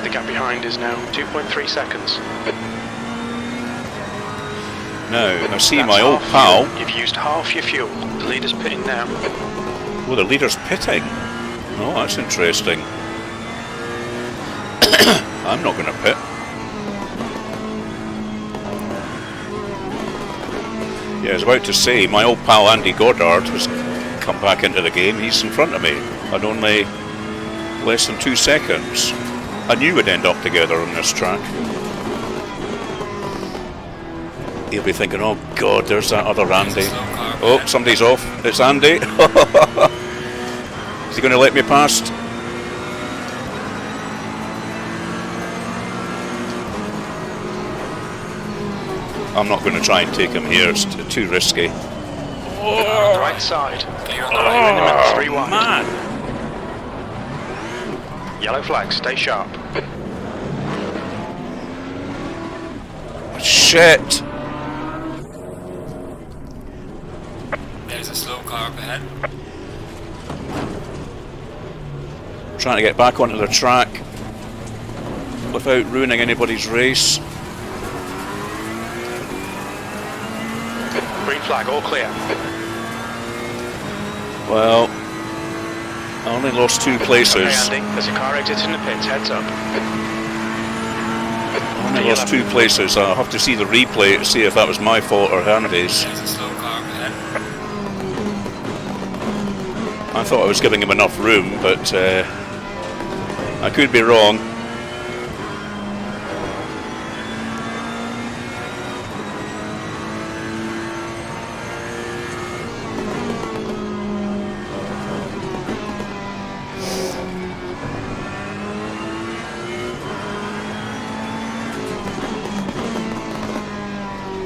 The gap behind is now 2.3 seconds. Now, I see That's my old half pal. fuel. You've used half your fuel. The leader's pitting now. Oh, the leader's pitting. Oh, that's interesting. I'm not going to pit. Yeah, I was about to say, my old pal Andy Goddard has come back into the game. He's in front of me at only less than 2 seconds. I knew we'd end up together on this track. He'll be thinking, oh God, there's that other Andy. Oh, somebody's off. It's Andy. Is he going to let me past? I'm not going to try and take him here. It's too risky. Oh, right side. Clear on the right. In the middle, 3 wide. Man. Yellow flag. Stay sharp. Shit. There's a slow car up ahead. Trying to get back onto the track without ruining anybody's race. Green flag. All clear. Well, I only lost 2 places. Okay, Andy. There's a car exiting the pits. Heads up. I only lost 2 places. I'll have to see the replay to see if that was my fault or Andy's. There's a slow car up ahead. I thought I was giving him enough room, but I could be wrong.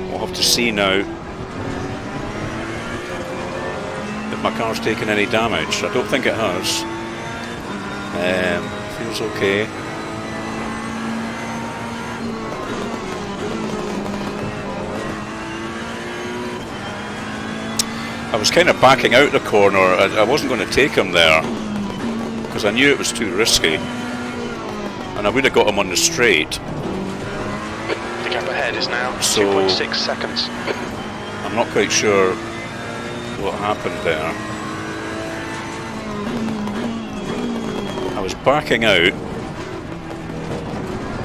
We'll have to see now if my car's taken any damage. I don't think it has. Feels okay. I was kind of backing out the corner. I wasn't going to take him there because I knew it was too risky. and I would have got him on the straight. The gap ahead is now So- 2.6 seconds. I'm not quite sure what happened there. I was backing out,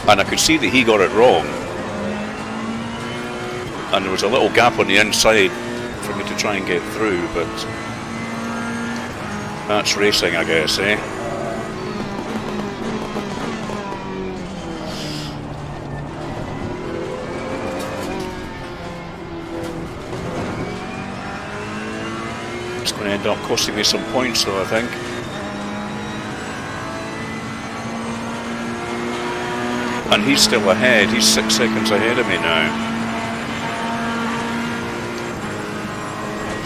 and I could see that he got it wrong. And there was a little gap on the inside for me to try and get through, but that's racing, I guess, eh? It's going to end up costing me some points, though, I think. And he's still ahead. He's 6 seconds ahead of me now.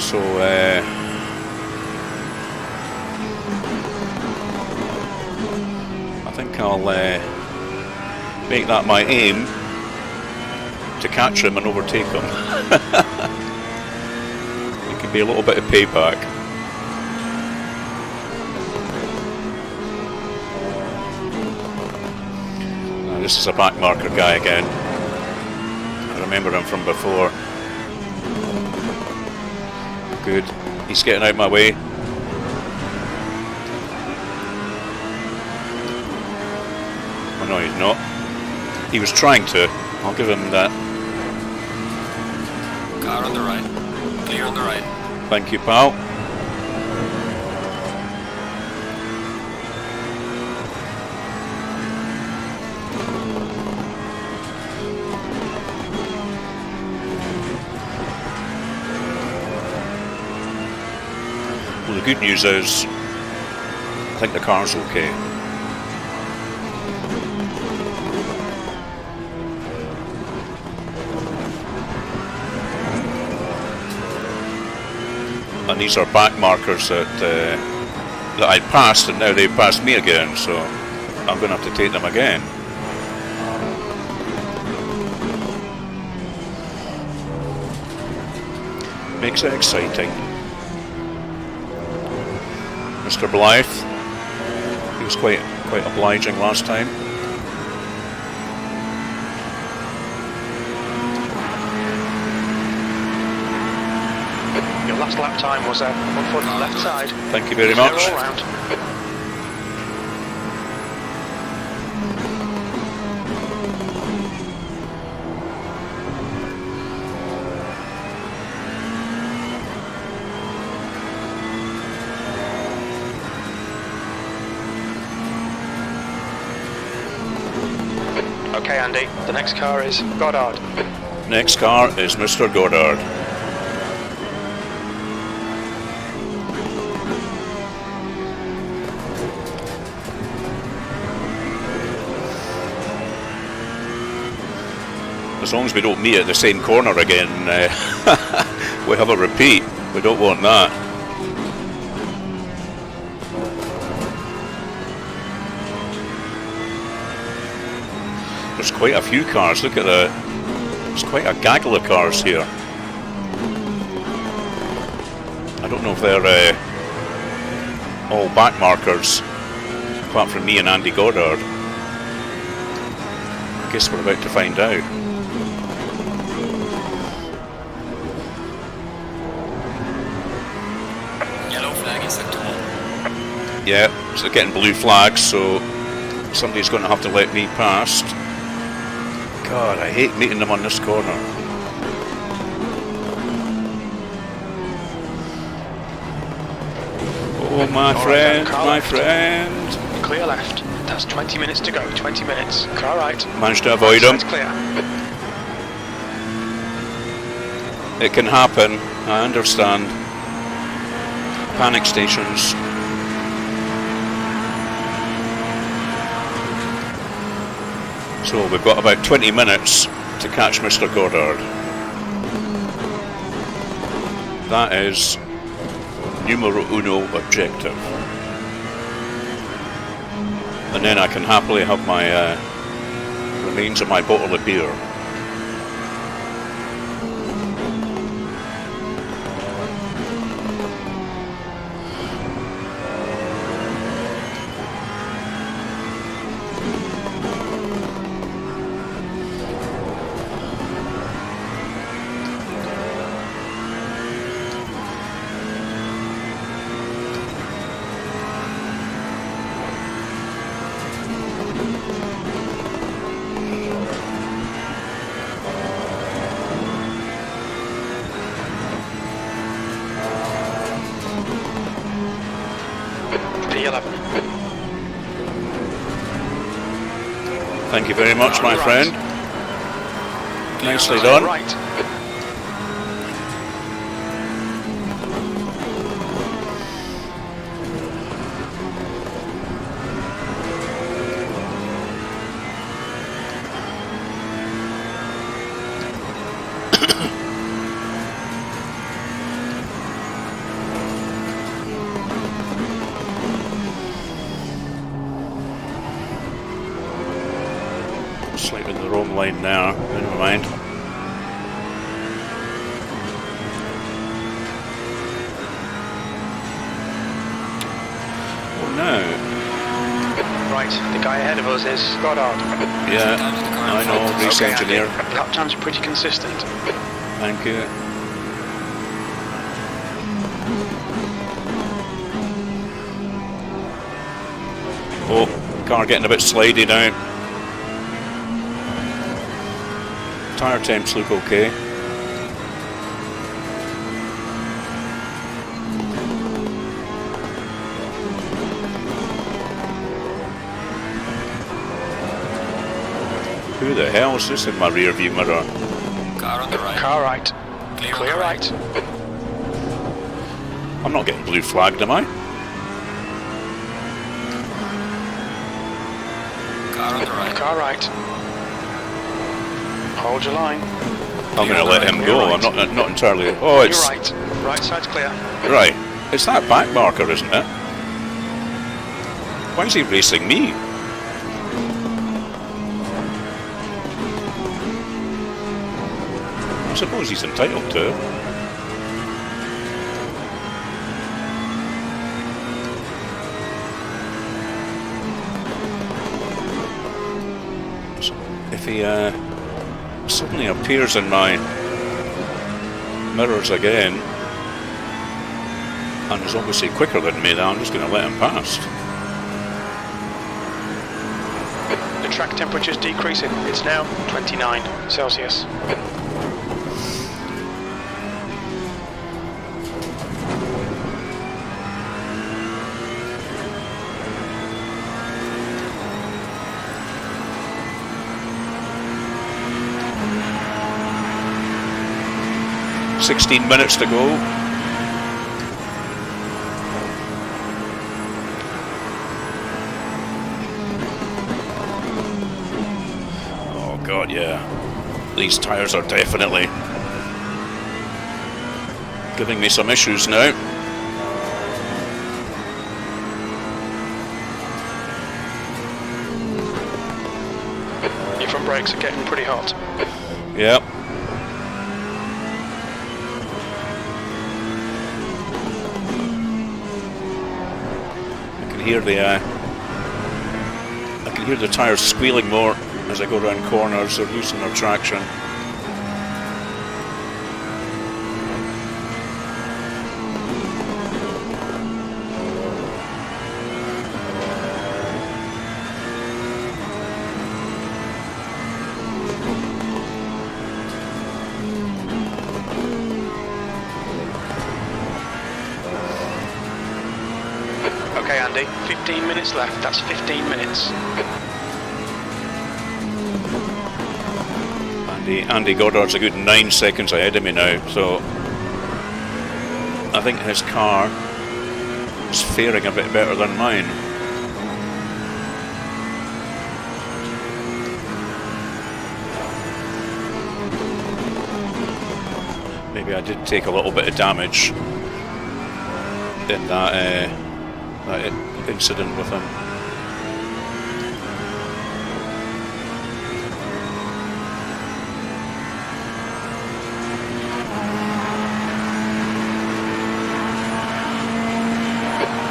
So, I think I'll make that my aim to catch him and overtake him. It could be a little bit of payback. Now, this is a back marker guy again. I remember him from before. Good. He's getting out my way. Oh no, he's not. He was trying to. I'll give him that. Car on the right. Clear on the right. Thank you, pal. Well, the good news is, I think the car's okay. And these are back markers that I'd passed, and now they've passed me again, so I'm going to have to take them again. Makes it exciting. Mr. Blythe, he was quite obliging last time. Your last lap time was 1 foot left side. Thank you very Clear much. all round. Okay, Andy, the next car is Goddard. Next car is Mr. Goddard. As long as we don't meet at the same corner again, we have a repeat. We don't want that. There's quite a few cars. Look at there's quite a gaggle of cars here. I don't know if they're all back markers, apart from me and Andy Goddard. I guess we're about to find out. Yellow flag in sector 1. Yeah, so they're getting blue flags, so somebody's going to have to let me past. God, I hate meeting them on this corner. Oh, my friend, my friend. Clear left. That's 20 minutes to go. 20 minutes. Car right. Managed to avoid them. Side's clear. It can happen, I understand. Panic stations. So we've got about 20 minutes to catch Mr. Goddard. That is numero uno objective. And then I can happily have my remains of my bottle of beer. 11. Thank you very much, my Right. friend. Nicely Clear done. Right. Slightly in the wrong line now. Never mind. Oh no. Right, the guy ahead of us is Goddard. Yeah, Times the car I in know. front. Race Okay, engineer. Andy. Lap times are pretty consistent. Thank you. Oh, car getting a bit slidey now. Tyre temps look okay. Who the hell is this in my rear view mirror? Car on the right. Car right. Clear on Clear the right. I'm not getting blue flagged, am I? Car on the right. Car right. Hold your line. I'm going to let him Clear go. right. I'm not entirely. Oh, it's You're right. Right side's clear. right. It's that back marker, isn't it? Why is he racing me? I suppose he's entitled to. If he suddenly appears in my mirrors again and is obviously quicker than me, then I'm just going to let him past. The track temperature's decreasing. It's now 29 Celsius. "16 minutes to go." Oh god, yeah. These tyres are definitely giving me some issues now. Your front brakes are getting pretty hot. Yep. I can hear the tyres squealing more as I go around corners. They're losing their traction. Okay, Andy, 15 minutes left. That's 15 minutes. Andy Goddard's a good 9 seconds ahead of me now, so I think his car is faring a bit better than mine. Maybe I did take a little bit of damage in that incident with him.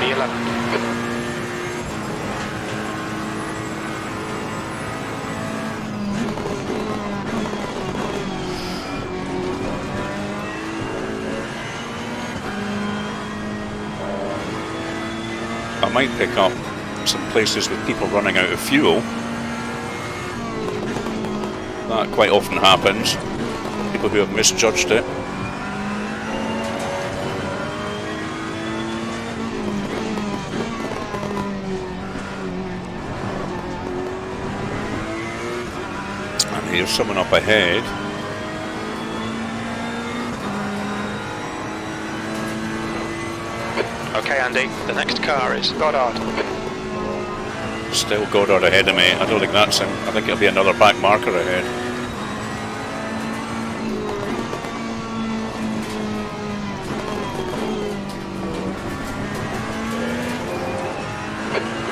B11. I might pick up some places with people running out of fuel. That quite often happens. People who have misjudged it. There's someone up ahead. Okay, Andy, the next car is Goddard. Still Goddard ahead of me. I don't think that's him. I think it'll be another back marker ahead.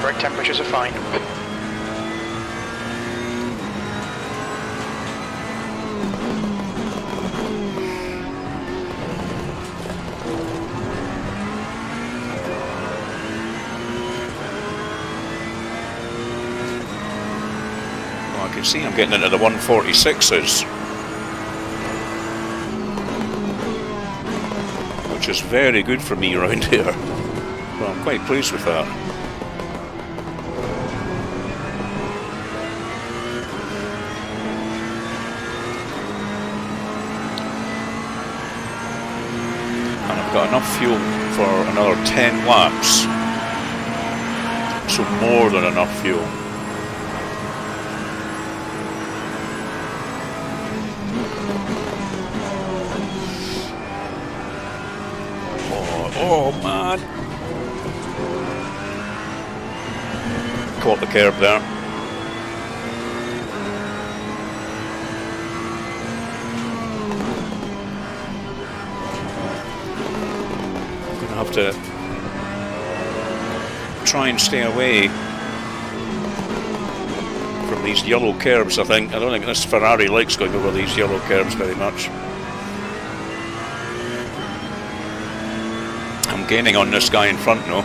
Brake temperatures are fine. I can see I'm getting into the 146s, which is very good for me around here. Well, I'm quite pleased with that. And I've got enough fuel for another 10 laps, so more than enough fuel. Oh man! Caught the curb there. I'm gonna have to try and stay away from these yellow curbs, I think. I don't think this Ferrari likes going over these yellow curbs very much. I'm gaining on this guy in front now.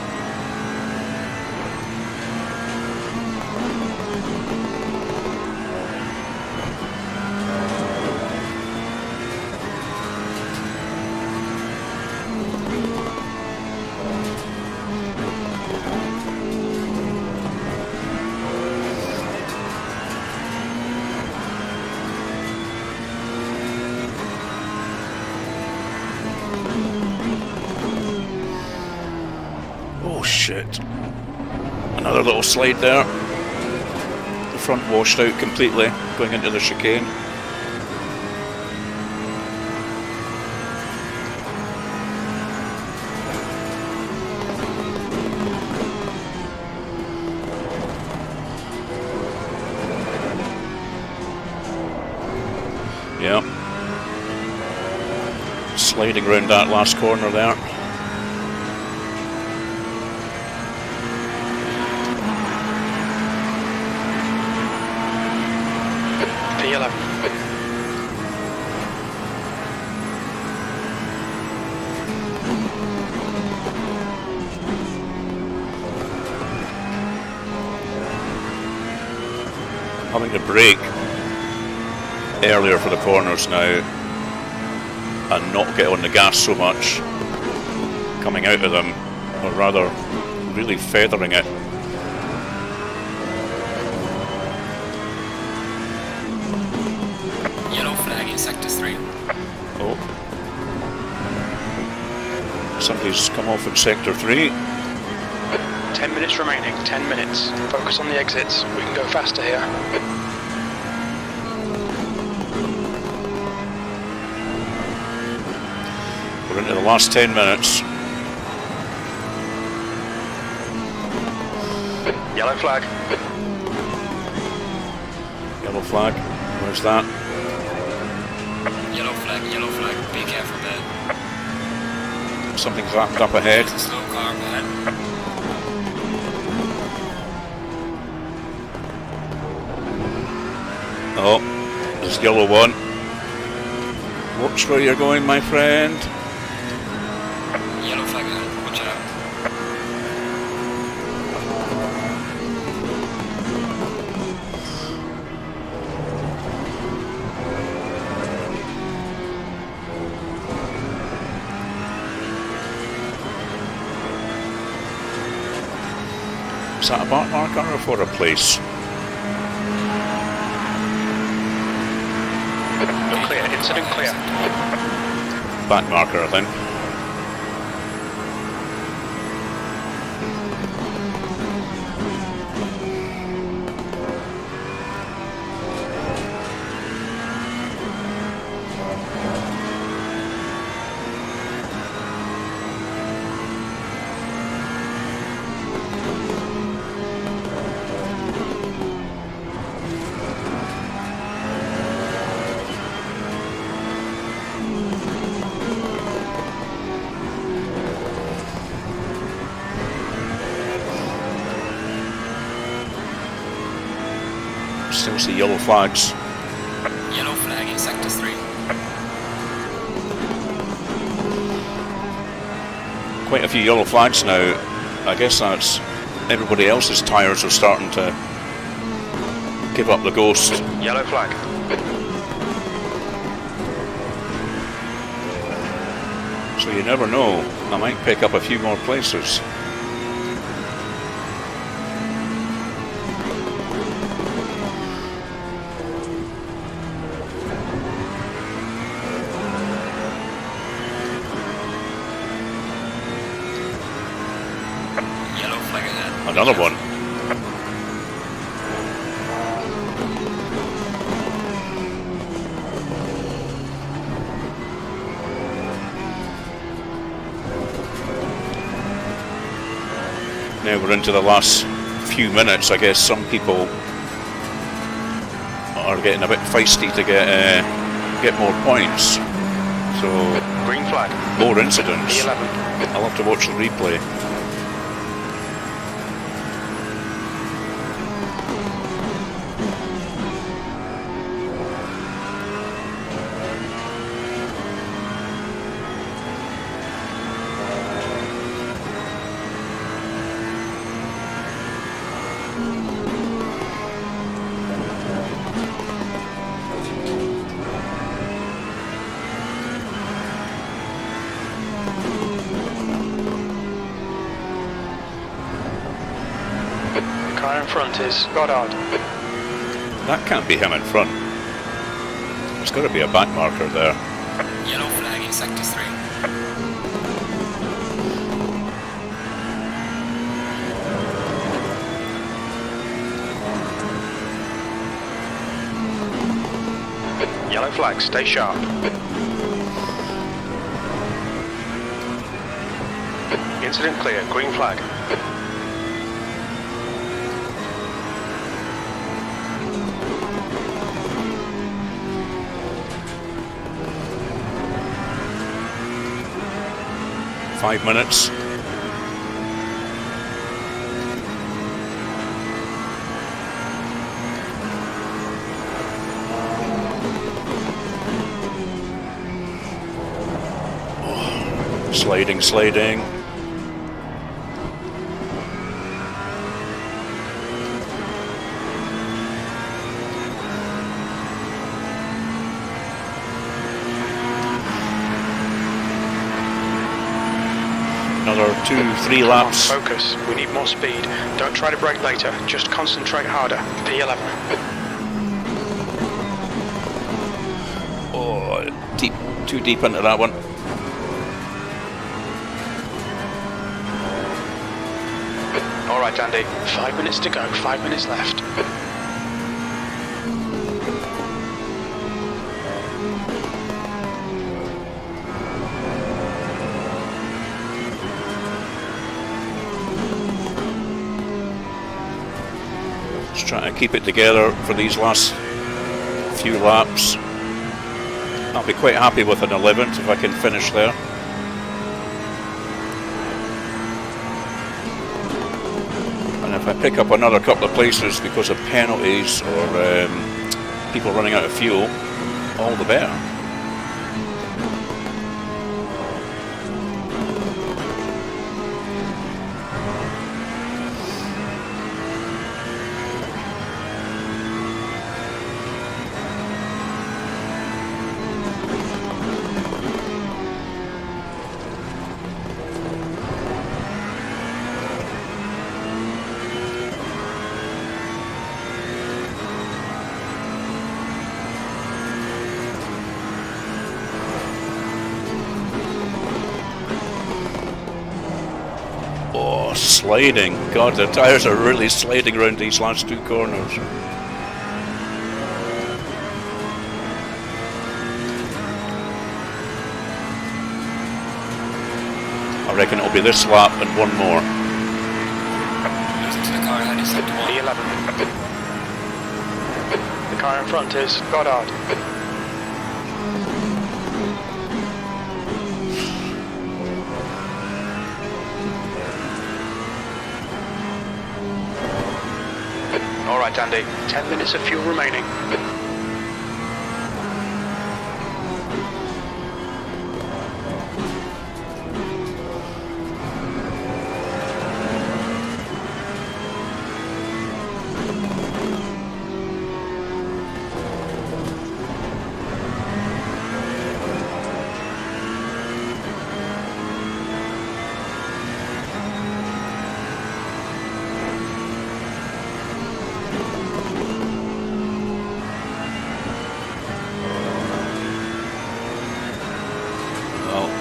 Oh shit. Another little slide there. The front washed out completely, going into the chicane. Yeah. Sliding round that last corner there. Having to brake earlier for the corners now and not get on the gas so much coming out of them, or rather really feathering it. Yellow flag in sector 3. Oh, somebody's come off in sector 3. 10 minutes remaining, 10 minutes. Focus on the exits, we can go faster here. We're into the last 10 minutes. Yellow flag. Yellow flag, where's that? Yellow flag, be careful there. Something's wrapped up ahead. There's a slow car ahead. Oh, there's the yellow one. Watch where you're going, my friend. Yellow flag ahead, watch out. Is that a back marker or for a place? Clear, incident clear. Back marker, I think. Still see yellow flags. Yellow flag in sector 3. Quite a few yellow flags now. I guess that's everybody else's tyres are starting to give up the ghost. Yellow flag. So you never know. I might pick up a few more places. Yellow flag ahead. Another one. Now we're into the last few minutes. I guess some people are getting a bit feisty to get more points. So Green flag. more incidents. P11. I'll have to watch the replay. Car in front is Goddard. That can't be him in front. There's got to be a back marker there. Yellow flag in sector 3. Yellow flag, stay sharp. Incident clear, green flag. Five minutes. Sliding. Another 2-3 laps. Focus, we need more speed. Don't try to brake later, just concentrate harder. P11. Oh, too deep into that one. Alright Andy, 5 minutes to go, 5 minutes left. Just trying to keep it together for these last few laps. I'll be quite happy with an 11th if I can finish there. And if I pick up another couple of places because of penalties or people running out of fuel, all the better. Oh, sliding. God, the tyres are really sliding around these last two corners. I reckon it'll be this lap and one more. Losing to the car ahead in sector 1. P11. The car in front is Goddard. Alright Right, Andy. 10 minutes of fuel remaining.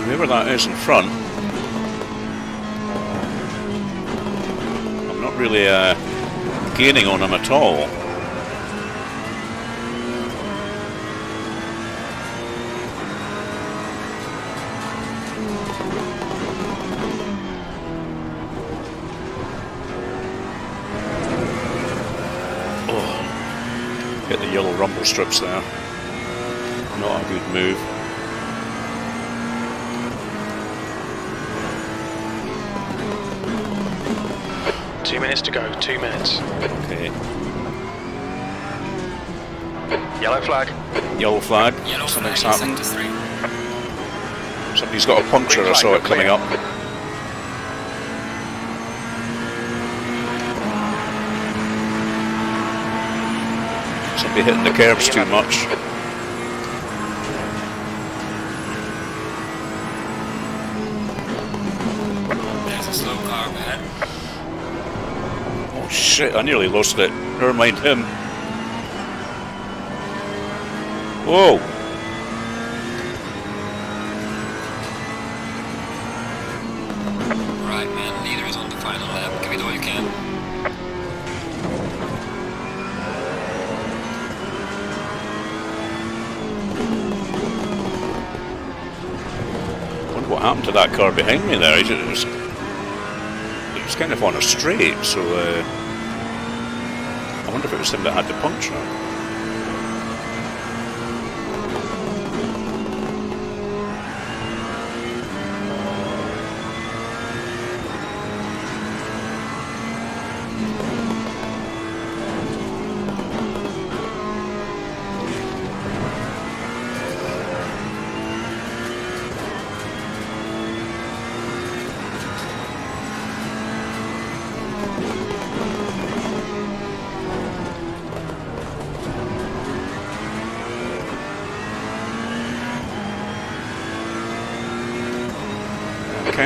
Whoever that is in front, I'm not really gaining on him at all. Oh, hit the yellow rumble strips there. Not a good move. Two minutes to go, 2 minutes. Okay. Yellow flag. Yellow flag. Yellow Something's flag happened. in sector 3. Somebody's got a puncture. I saw it coming up. Somebody hitting the curbs too much. There's a slow car ahead. Oh shit, I nearly lost it. Never mind him. Whoa! Right, man, leader is on the final lap. Give it all you can. I wonder what happened to that car behind me there. It was kind of on a straight, so I wonder if it was him that had the puncture.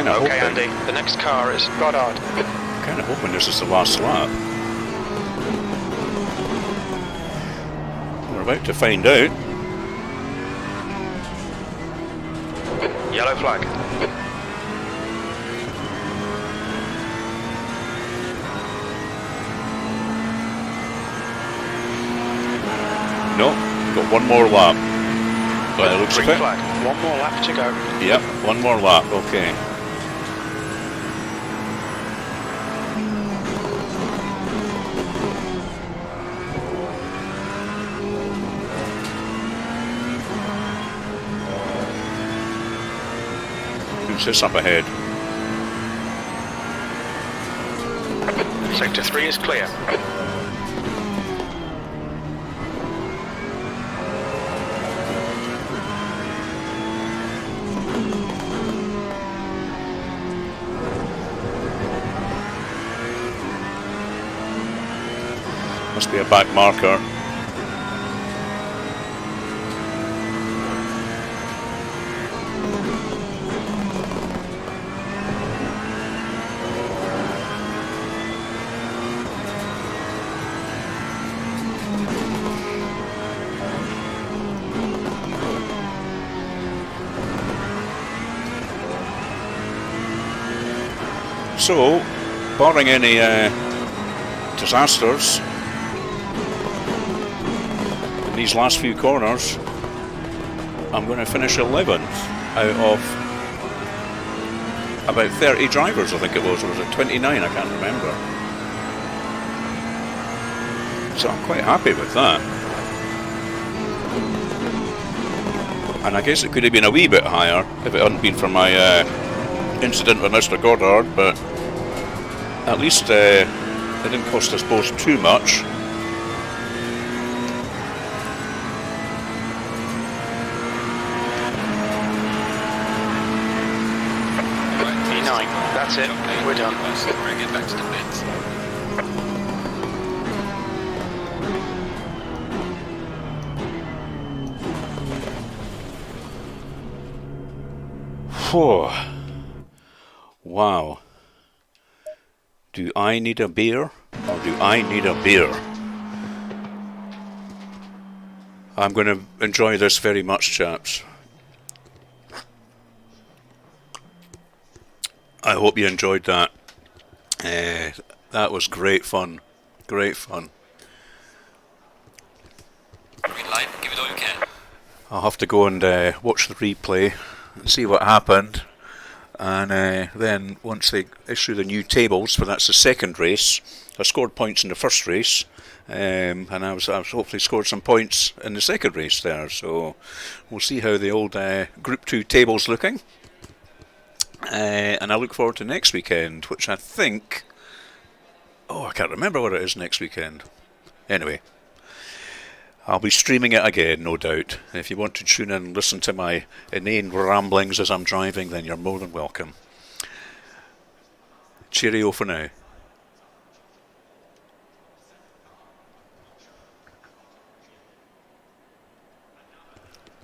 Okay, Andy. The next car is Goddard. Kind of hoping this is the last lap. We're about to find out. Yellow flag. No, we've got one more lap. By the looks of Green it. flag. One more lap to go. Yep, one more lap. Okay. Who's this up ahead? Sector 3 is clear. Must be a back marker. So, barring any disasters in these last few corners, I'm going to finish 11th out of about 30 drivers, I think it was, or was it 29? I can't remember. So I'm quite happy with that. And I guess it could have been a wee bit higher if it hadn't been for my incident with Mr. Goddard, but at least it didn't cost us both too much. 59. That's it. We're done. Bring it back to the pits. Whew. Wow. Do I need a beer? Or do I need a beer? I'm going to enjoy this very much, chaps. I hope you enjoyed that. That was great fun. Great fun. Green light, give it all you can. I'll have to go and watch the replay and see what happened. And then once they issue the new tables, but that's the second race, I scored points in the first race, and I was hopefully scored some points in the second race there. So we'll see how the old Group 2 table's looking. And I look forward to next weekend, which I think... Oh, I can't remember what it is next weekend. Anyway, I'll be streaming it again, no doubt. If you want to tune in and listen to my inane ramblings as I'm driving, then you're more than welcome. Cheerio for now.